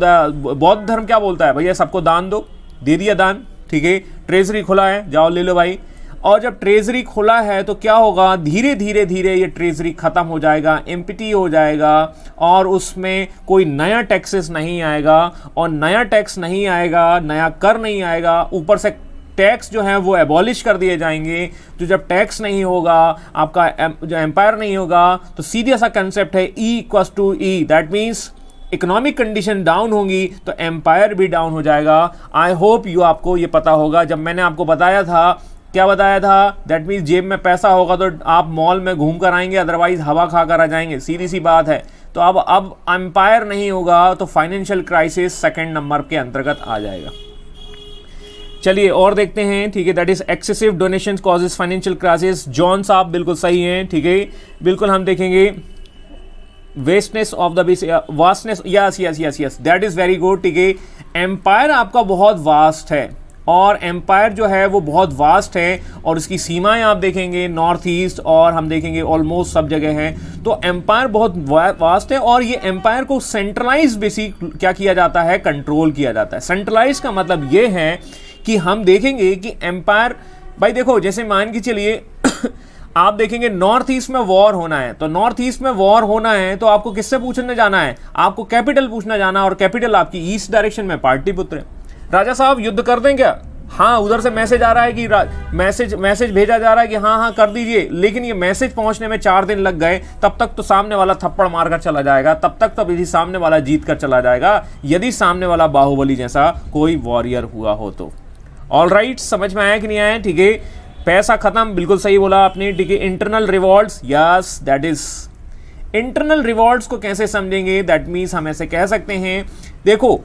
बौद्ध धर्म क्या बोलता है, भैया सबको दान दो, दे दिया दान, ठीक है, ट्रेजरी खुला है, जाओ ले लो भाई। और जब ट्रेजरी खुला है तो क्या होगा, धीरे धीरे धीरे ये ट्रेजरी खत्म हो जाएगा, एम्प्टी हो जाएगा, और उसमें कोई नया टैक्सेस नहीं आएगा, और नया टैक्स नहीं आएगा, नया कर नहीं आएगा, ऊपर से टैक्स जो है वो एबॉलिश कर दिए जाएंगे। तो जब टैक्स नहीं होगा, आपका जो एम्पायर नहीं होगा, तो सीधा सा कंसेप्ट है E equals to E, that means economic condition down होंगी तो एम्पायर भी डाउन हो जाएगा। आई होप आपको ये पता होगा। जब मैंने आपको बताया था, क्या बताया था, दैट मीन्स जेब में पैसा होगा तो आप मॉल में घूम कर आएंगे, अदरवाइज हवा खा कर आ जाएंगे, सीधी सी बात है। तो अब एम्पायर नहीं होगा तो फाइनेंशियल क्राइसिस सेकंड नंबर के अंतर्गत आ जाएगा। चलिए और देखते हैं, ठीक है, that is excessive donations causes financial crisis. John साहब बिल्कुल सही हैं, ठीक है, बिल्कुल हम देखेंगे vastness of the vastness, yes yes yes yes, that is very good, ठीक है। एम्पायर आपका बहुत वास्ट है, और एम्पायर जो है वो बहुत वास्ट है, और उसकी सीमाएं आप देखेंगे नॉर्थ ईस्ट और हम देखेंगे ऑलमोस्ट सब जगह हैं। तो एम्पायर बहुत वास्ट है, और ये एम्पायर को सेंट्रलाइज बेसिक क्या किया जाता है, कंट्रोल किया जाता है। सेंट्रलाइज का मतलब ये है कि हम देखेंगे कि एम्पायर, भाई देखो जैसे मान के चलिए आप देखेंगे नॉर्थ ईस्ट में वॉर होना है, तो नॉर्थ ईस्ट में वॉर होना है तो आपको किससे पूछने जाना है, आपको कैपिटल पूछना जाना, और कैपिटल आपकी ईस्ट डायरेक्शन में पाटलिपुत्र है। राजा साहब युद्ध कर दें क्या, हाँ उधर से मैसेज आ रहा है कि मैसेज भेजा जा रहा है कि हाँ हाँ कर दीजिए, लेकिन ये मैसेज पहुंचने में 4 दिन लग गए, तब तक तो सामने वाला थप्पड़ मारकर चला जाएगा, तब तक तो यदि सामने वाला जीत कर चला जाएगा, यदि सामने वाला बाहुबली जैसा कोई वॉरियर हुआ हो तो। ऑल राइट, समझ में आया कि नहीं आया, ठीक है। पैसा खत्म, बिल्कुल सही बोला आपने, ठीक है। Internal rewards, yes that is, internal rewards को कैसे समझेंगे, दैट मीन्स हम ऐसे कह सकते हैं, देखो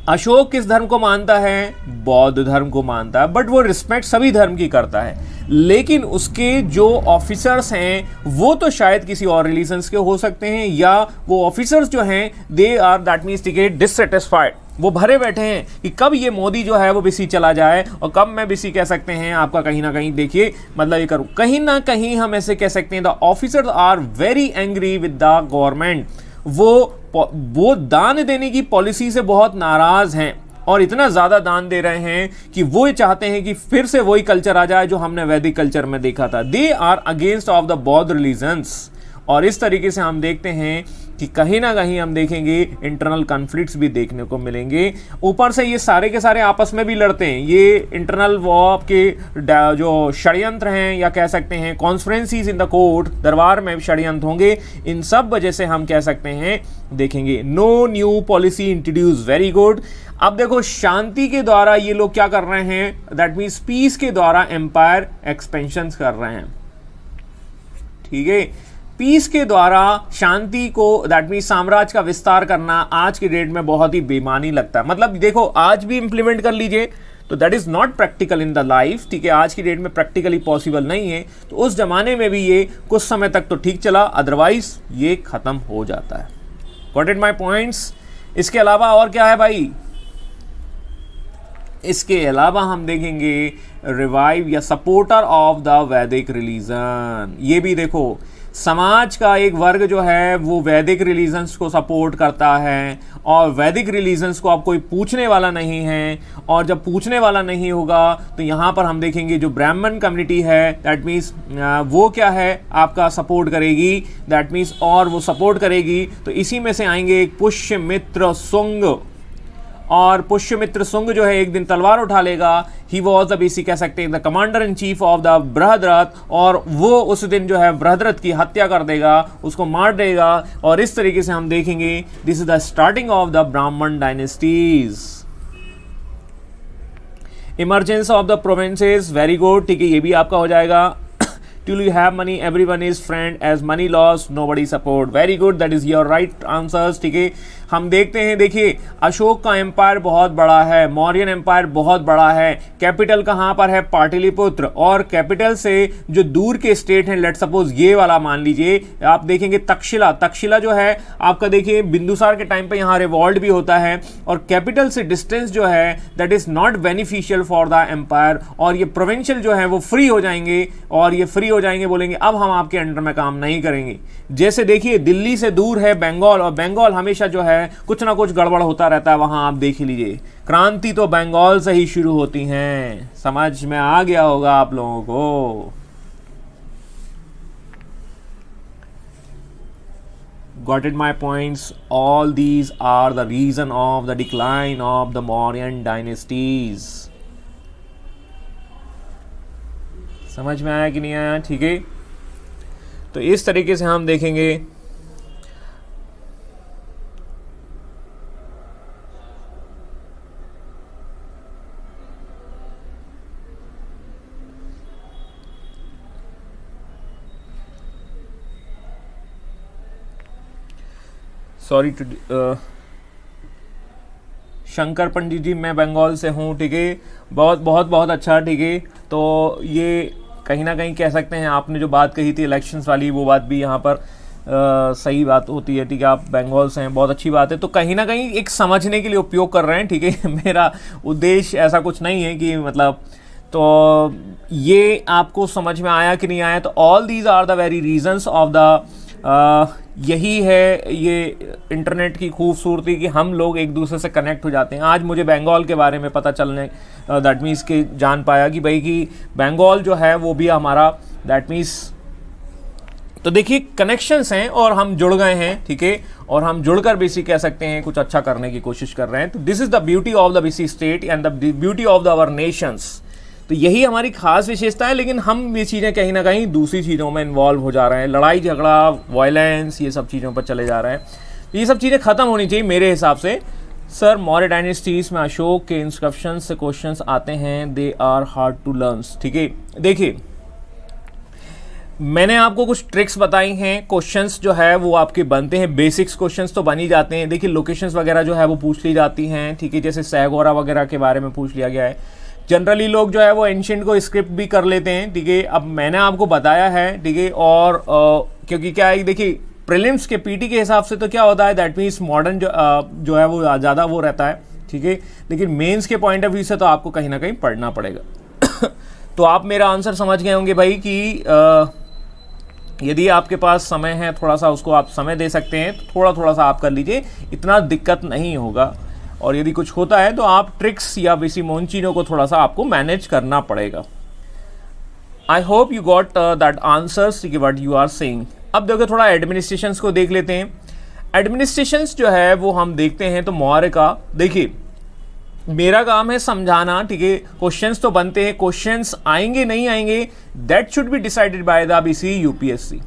अशोक किस धर्म को मानता है, बौद्ध धर्म को मानता है, बट वो रिस्पेक्ट सभी धर्म की करता है, लेकिन उसके जो ऑफिसर्स हैं वो तो शायद किसी और रिलीजन्स के हो सकते हैं, या वो ऑफिसर्स जो हैं they are that means dissatisfied, वो भरे बैठे हैं कि कब ये मोदी जो है वो बिसी चला जाए, और कब मैं बिसी कह सकते हैं आपका कहीं ना कहीं, देखिए मतलब ये करूँ, कहीं ना कहीं हम ऐसे कह सकते हैं the officers are very angry with the government, वो दान देने की पॉलिसी से बहुत नाराज हैं, और इतना ज़्यादा दान दे रहे हैं कि वो चाहते हैं कि फिर से वही कल्चर आ जाए जो हमने वैदिक कल्चर में देखा था। They are against of the Bauddh religions, और इस तरीके से हम देखते हैं कि कहीं ना कहीं हम देखेंगे इंटरनल कॉन्फ्लिक्ट्स भी देखने को मिलेंगे। ऊपर से ये सारे के सारे आपस में भी लड़ते हैं, ये इंटरनल वॉर के जो षड्यंत्र हैं, या कह सकते हैं कॉन्स्पिरेसीज इन द कोर्ट, दरबार में षड्यंत्र होंगे, इन सब वजह से हम कह सकते हैं देखेंगे। No new policy introduce, very good. अब देखो शांति के द्वारा ये लोग क्या कर रहे हैं, दैट मीन्स पीस के द्वारा एम्पायर एक्सपेंशन कर रहे हैं, ठीक है। पीस के द्वारा शांति को, दैट मीन्स साम्राज्य का विस्तार करना आज की डेट में बहुत ही बेमानी लगता है। मतलब देखो आज भी इंप्लीमेंट कर लीजिए तो that is not practical in the life, ठीक है, आज की डेट में प्रैक्टिकली पॉसिबल नहीं है। तो उस जमाने में भी ये कुछ समय तक तो ठीक चला, अदरवाइज ये खत्म हो जाता है। Got it my points. इसके अलावा और क्या है भाई, इसके अलावा हम देखेंगे रिवाइव या सपोर्टर ऑफ द वैदिक रिलीजन। ये भी देखो समाज का एक वर्ग जो है वो वैदिक रिलीजन्स को सपोर्ट करता है, और वैदिक रिलीजन्स को अब कोई पूछने वाला नहीं है, और जब पूछने वाला नहीं होगा तो यहाँ पर हम देखेंगे जो ब्राह्मण कम्युनिटी है दैट मीन्स वो क्या है आपका सपोर्ट करेगी, दैट मीन्स और वो सपोर्ट करेगी। तो इसी में से आएंगे एक पुष्यमित्र शुंग, और पुष्यमित्र शुंग जो है एक दिन तलवार उठा लेगा, ही वॉज द बेसिक कह सकते हैं the commander in chief of the Brihadratha, और वो उस दिन जो है बृहद्रथ की हत्या कर देगा, उसको मार देगा। और इस तरीके से हम देखेंगे this is the starting of the Brahmin dynasties. Emergence of the provinces, very good, ठीक है, ये भी आपका हो जाएगा। Till you have money, everyone is friend. As money lost, nobody support. Very good, that is your right answers. ठीक है, हम देखते हैं, देखिए अशोक का एम्पायर बहुत बड़ा है, मौर्यन एम्पायर बहुत बड़ा है, कैपिटल कहाँ पर है, पाटलिपुत्र, और कैपिटल से जो दूर के स्टेट हैं, लेट सपोज ये वाला मान लीजिए, आप देखेंगे तक्षशिला, तक्षशिला जो है आपका देखिए बिंदुसार के टाइम पे यहाँ रिवॉल्ट भी होता है, और कैपिटल से डिस्टेंस जो है that is not beneficial for the empire, और ये प्रोविंशियल जो है वो फ्री हो जाएंगे, और ये फ्री हो जाएंगे, बोलेंगे अब हम आपके अंडर में काम नहीं करेंगे। जैसे देखिए दिल्ली से दूर है बंगाल, और बंगाल हमेशा जो है कुछ ना कुछ गड़बड़ होता रहता है वहां, आप देख लीजिए, क्रांति तो बंगाल से ही शुरू होती हैं। समझ में आ गया होगा आप लोगों को। Got it my points? All these are the reason of the decline of the Mauryan dynasties. समझ में आया कि नहीं आया? ठीक है, तो इस तरीके से हम देखेंगे। सॉरी टू शंकर पंडित जी, मैं बंगाल से हूँ, ठीक है, बहुत बहुत बहुत अच्छा, ठीक है। तो ये कहीं ना कहीं कह सकते हैं आपने जो बात कही थी इलेक्शंस वाली, वो बात भी यहाँ पर सही बात होती है, ठीक है। आप बंगाल से हैं, बहुत अच्छी बात है। तो कहीं ना कहीं एक समझने के लिए उपयोग कर रहे हैं, ठीक है। मेरा उद्देश्य ऐसा कुछ नहीं है कि मतलब, तो ये आपको समझ में आया कि नहीं आया? तो all these are the very reasons of the, यही है ये इंटरनेट की खूबसूरती कि हम लोग एक दूसरे से कनेक्ट हो जाते हैं। आज मुझे बंगाल के बारे में पता चलने, दैट मीन्स कि जान पाया कि भाई कि बंगाल जो है वो भी हमारा, दैट मीन्स, तो देखिए कनेक्शंस हैं और हम जुड़ गए हैं, ठीक है, और हम जुड़कर बेसिक कह सकते हैं कुछ अच्छा करने की कोशिश कर रहे हैं। तो this is the beauty of the BC state and the beauty of the our nations. तो यही हमारी खास विशेषता है, लेकिन हम ये चीज़ें कहीं ना कहीं दूसरी चीज़ों में इन्वॉल्व हो जा रहे हैं, लड़ाई झगड़ा, वायलेंस, ये सब चीज़ों पर चले जा रहे हैं। ये सब चीज़ें ख़त्म होनी चाहिए मेरे हिसाब से। सर मौर्य डायनेस्टीज में अशोक के इंस्क्रिप्शन से क्वेश्चंस आते हैं, they are hard to learn, ठीक है। देखिए मैंने आपको कुछ ट्रिक्स बताई हैं, क्वेश्चंस जो है वो आपके बनते हैं, बेसिक्स क्वेश्चंस तो बन ही जाते हैं। देखिए लोकेशंस वगैरह जो है वो पूछ ली जाती हैं, ठीक है, जैसे सैगोरा वगैरह के बारे में पूछ लिया गया है। जनरली लोग जो है वो एंशिएंट को स्क्रिप्ट भी कर लेते हैं, ठीक है। अब मैंने आपको बताया है, ठीक है, और क्योंकि क्या है, देखिए प्रीलिम्स के पीटी के हिसाब से तो क्या होता है, दैट मीन्स मॉडर्न जो है वो ज़्यादा वो रहता है, ठीक है, लेकिन मेंस के पॉइंट ऑफ व्यू से तो आपको कहीं ना कहीं पढ़ना पड़ेगा। तो आप मेरा आंसर समझ गए होंगे भाई कि यदि आपके पास समय है, थोड़ा सा उसको आप समय दे सकते हैं, तो थोड़ा सा आप कर लीजिए, इतना दिक्कत नहीं होगा। और यदि कुछ होता है तो आप ट्रिक्स या बेसी मोनचीनों को थोड़ा सा आपको मैनेज करना पड़ेगा। I hope you got that answers what you are saying. अब देखो थोड़ा एडमिनिस्ट्रेशंस को देख लेते हैं। एडमिनिस्ट्रेशंस जो है वो हम देखते हैं तो मौर्य का, देखिए मेरा काम है समझाना, ठीक है, क्वेश्चंस तो बनते हैं, क्वेश्चंस आएंगे नहीं आएंगे that should be decided by the BC UPSC.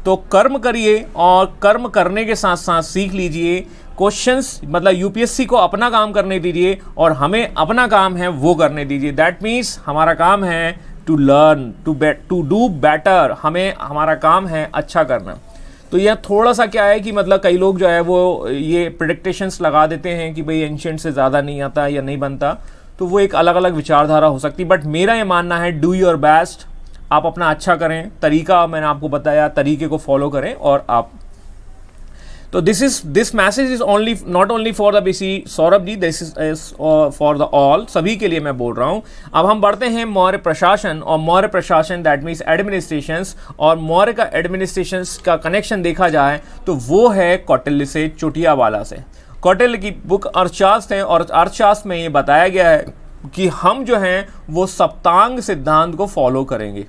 तो कर्म करिए और कर्म करने के साथ साथ सीख लीजिए। क्वेश्चंस मतलब यूपीएससी को अपना काम करने दीजिए और हमें अपना काम है वो करने दीजिए। दैट मीन्स हमारा काम है to learn, to do better, हमें हमारा काम है अच्छा करना। तो यह थोड़ा सा क्या है कि मतलब कई लोग जो है वो ये प्रेडिक्टेशंस लगा देते हैं कि भाई एंशिएंट से ज़्यादा नहीं आता या नहीं बनता, तो वो एक अलग अलग विचारधारा हो सकती है। बट मेरा ये मानना है डू योर बेस्ट, आप अपना अच्छा करें, तरीका मैंने आपको बताया, तरीके को फॉलो करें और आप। तो this message is only not only for the BC Saurabh ji, this is for the all, सभी के लिए मैं बोल रहा हूं। अब हम बढ़ते हैं मौर्य प्रशासन, और मौर्य प्रशासन दैट मीन्स एडमिनिस्ट्रेशंस, और मौर्य का एडमिनिस्ट्रेशंस का कनेक्शन देखा जाए तो वो है कौटिल्य से, चोटियावाला से। कौटिल्य की बुक अर्थशास्त्र है और अर्थशास्त्र में ये बताया गया है कि हम जो हैं वो सप्तांग सिद्धांत को फॉलो करेंगे।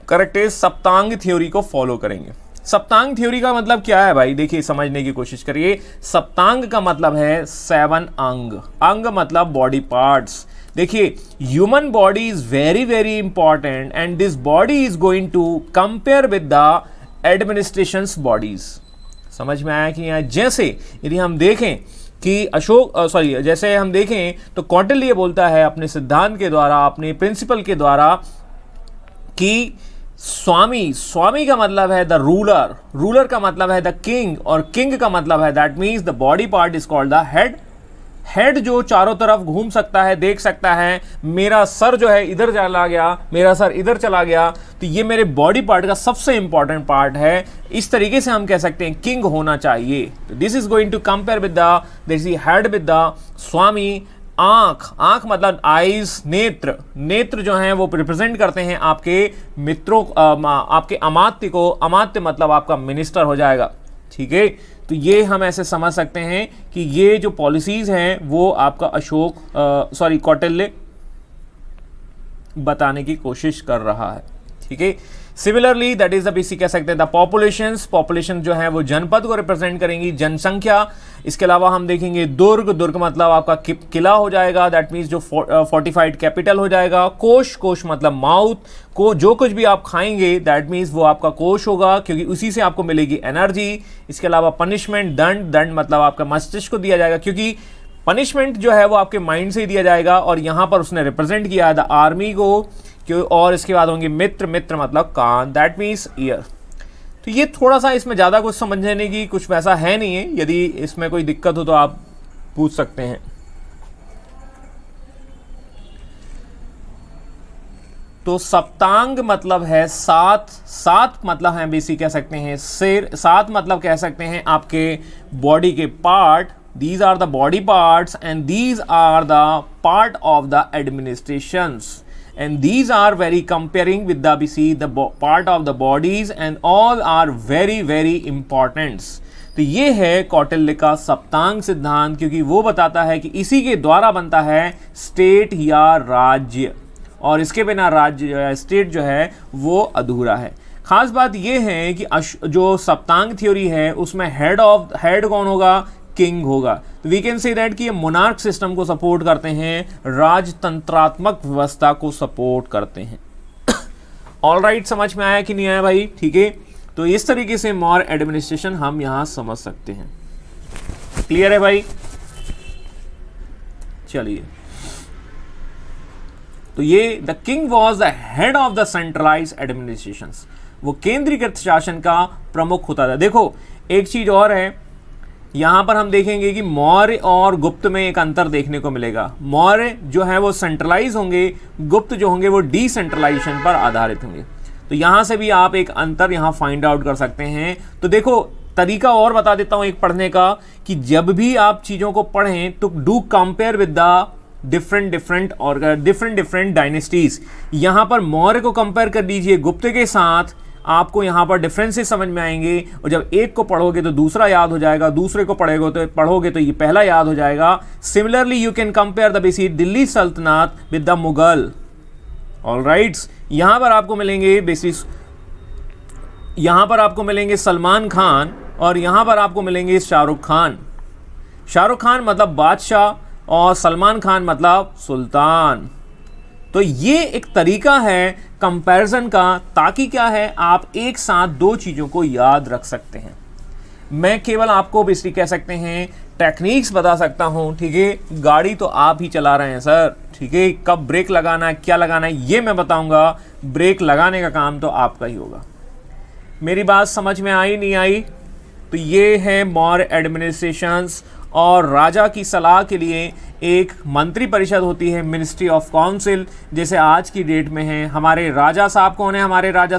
करेक्ट है, सप्तांग थ्योरी को फॉलो करेंगे। सप्तांग थ्योरी का मतलब क्या है भाई, देखिए समझने की कोशिश करिए। सप्तांग का मतलब है 7 अंग, अंग मतलब बॉडी पार्ट्स। देखिए human body is very very important and this body is going to compare with the administrations bodies. समझ में आया कि यहाँ जैसे यदि हम देखें कि जैसे हम देखें तो कौटिल्य बोलता है अपने सिद्धांत के द्वारा, अपने प्रिंसिपल के द्वारा कि स्वामी, स्वामी का मतलब है द रूलर, रूलर का मतलब है द किंग, और किंग का मतलब है that means the body part is called the head. Head जो चारों तरफ घूम सकता है, देख सकता है, मेरा सर जो है इधर चला गया, मेरा सर इधर चला गया, तो ये मेरे बॉडी पार्ट का सबसे इंपॉर्टेंट पार्ट है। इस तरीके से हम कह सकते हैं किंग होना चाहिए। तो this is going to compare with the this head with the swami. आंख, आंख मतलब आईज, नेत्र, नेत्र जो हैं वो रिप्रेजेंट करते हैं आपके मित्रों, आपके अमात्य को। अमात्य मतलब आपका मिनिस्टर हो जाएगा, ठीक है। तो ये हम ऐसे समझ सकते हैं कि ये जो पॉलिसीज हैं वो आपका कौटिल्य बताने की कोशिश कर रहा है, ठीक है। Similarly that is the basic कह सकते हैं द पॉपुलेशंस, पॉपुलेशन जो है वो जनपद को रिप्रेजेंट करेंगी, जनसंख्या। इसके अलावा हम देखेंगे दुर्ग, दुर्ग मतलब आपका किला हो जाएगा, दैट मीन्स जो फोर्टिफाइड कैपिटल हो जाएगा। कोश, कोश मतलब माउथ, को जो कुछ भी आप खाएंगे दैट मीन्स वो आपका कोश होगा, क्योंकि उसी से आपको मिलेगी एनर्जी। इसके अलावा पनिशमेंट, दंड, दंड मतलब आपका मस्तिष्क को दिया जाएगा, क्योंकि पनिशमेंट जो है वो आपके माइंड से ही दिया जाएगा, और यहां पर उसने रिप्रेजेंट किया है द आर्मी को। और इसके बाद होंगे मित्र, मित्र मतलब कान, दैट मीन्स ईयर। तो ये थोड़ा सा, इसमें ज़्यादा कुछ समझने की कुछ वैसा है नहीं है, यदि इसमें कोई दिक्कत हो तो आप पूछ सकते हैं। तो सप्तांग मतलब है सात, सात मतलब है बेसिक कह सकते हैं सिर, सात मतलब कह सकते हैं आपके बॉडी के part. These are the body parts and these are the part of the administrations, and these are very comparing with the the part of the bodies, and all are very very important. तो ये है कौटिल्य का सप्तांग सिद्धांत, क्योंकि वो बताता है कि इसी के द्वारा बनता है स्टेट या राज्य, और इसके बिना राज्य जो है, स्टेट जो है वो अधूरा है। खास बात ये है कि जो सप्तांग थ्योरी है उसमें हेड कौन होगा, किंग होगा। तो वी कैन से दैट कि ये मोनार्क सिस्टम को सपोर्ट करते हैं, राजतंत्रात्मक व्यवस्था को सपोर्ट करते हैं। ऑल राइट, समझ में आया कि नहीं आया भाई, ठीक है। तो इस तरीके से मौर्य एडमिनिस्ट्रेशन हम यहां समझ सकते हैं। क्लियर है भाई? चलिए, तो ये the king was the head of the centralise administration, वो केंद्रीकृत शासन का प्रमुख होता था। देखो एक चीज और है, यहां पर हम देखेंगे कि मौर्य और गुप्त में एक अंतर देखने को मिलेगा। मौर्य जो है वो सेंट्रलाइज होंगे, गुप्त जो होंगे वो डिसेंट्रलाइजेशन पर आधारित होंगे। तो यहां से भी आप एक अंतर यहां फाइंड आउट कर सकते हैं। तो देखो तरीका और बता देता हूं एक पढ़ने का, कि जब भी आप चीजों को पढ़ें तो do compare with the different dynasties. यहां पर मौर्य को कंपेयर कर लीजिए गुप्त के साथ, आपको यहां पर डिफरेंसेस समझ में आएंगे, और जब एक को पढ़ोगे तो दूसरा याद हो जाएगा, दूसरे को पढ़ोगे तो ये पहला याद हो जाएगा। Similarly you can compare the basic Delhi Saltanat with the Mughal. All right, यहां पर आपको मिलेंगे यहां पर आपको मिलेंगे सलमान खान, और यहां पर आपको मिलेंगे शाहरुख खान। शाहरुख खान मतलब बादशाह और सलमान खान मतलब सुल्तान। तो ये एक तरीका है कंपैरिजन का, ताकि क्या है आप एक साथ दो चीज़ों को याद रख सकते हैं। मैं केवल आपको बेसिकली कह सकते हैं टेक्निक्स बता सकता हूं, ठीक है। गाड़ी तो आप ही चला रहे हैं सर, ठीक है। कब ब्रेक लगाना है, क्या लगाना है, ये मैं बताऊंगा। ब्रेक लगाने का काम तो आपका ही होगा। मेरी बात समझ में आई नहीं आई? तो ये है मौर्य एडमिनिस्ट्रेशंस, और राजा की सलाह के लिए एक मंत्री परिषद होती है, मिनिस्ट्री ऑफ काउंसिल, जैसे आज की डेट में है। हमारे राजा साहब कौन है? हमारे राजा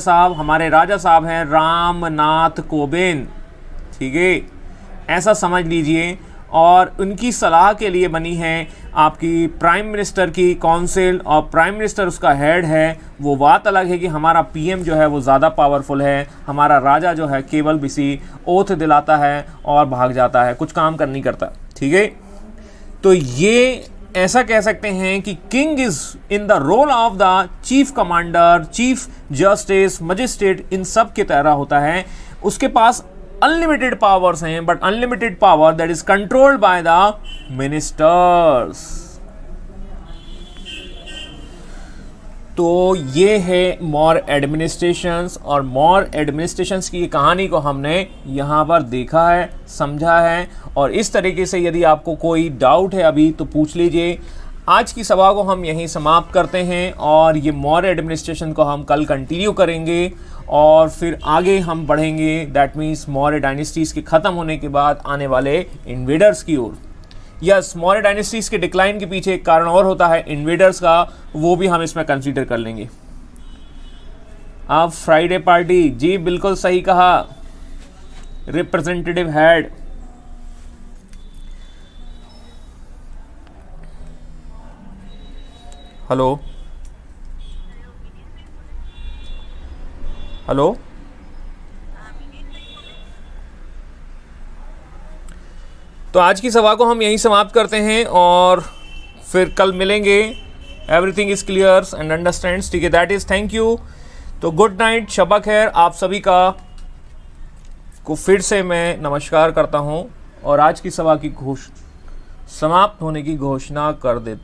साहब हैं रामनाथ कोविंद, ठीक है, ऐसा समझ लीजिए। और उनकी सलाह के लिए बनी है आपकी प्राइम मिनिस्टर की काउंसिल, और प्राइम मिनिस्टर उसका हेड है। वो बात अलग है कि हमारा पीएम जो है वो ज़्यादा पावरफुल है, हमारा राजा जो है केवल किसी ओथ दिलाता है और भाग जाता है, कुछ काम कर नहीं करता, ठीक है। तो ये ऐसा कह सकते हैं कि king is in the role of the chief commander, chief justice, magistrate, इन सब के तरह होता है। उसके पास अनलिमिटेड पावर्स हैं, but unlimited power that is controlled by the ministers. तो ये है मौर्य एडमिनिस्ट्रेशंस, और मौर्य एडमिनिस्ट्रेशंस की कहानी को हमने यहाँ पर देखा है, समझा है। और इस तरीके से यदि आपको कोई डाउट है अभी तो पूछ लीजिए। आज की सभा को हम यहीं समाप्त करते हैं और ये मौर्य एडमिनिस्ट्रेशन को हम कल कंटिन्यू करेंगे और फिर आगे हम बढ़ेंगे, दैट मीन्स मौर्य डायनेस्टीज़ के ख़त्म होने के बाद आने वाले इन्वेडर्स की ओर। यस, मौर्य डायनेस्टीज़ के डिक्लाइन के पीछे एक कारण और होता है इन्वेडर्स का, वो भी हम इसमें कंसीडर कर लेंगे। आप फ्राइडे पार्टी, जी बिल्कुल सही कहा, रिप्रेजेंटेटिव हेड। हेलो हेलो, तो आज की सभा को हम यहीं समाप्त करते हैं और फिर कल मिलेंगे। Everything is clear and understands, ठीक है, दैट इज थैंक यू। तो गुड नाइट, शबा खैर आप सभी का को फिर से मैं नमस्कार करता हूं और आज की सभा की समाप्त होने की घोषणा कर देता हूं।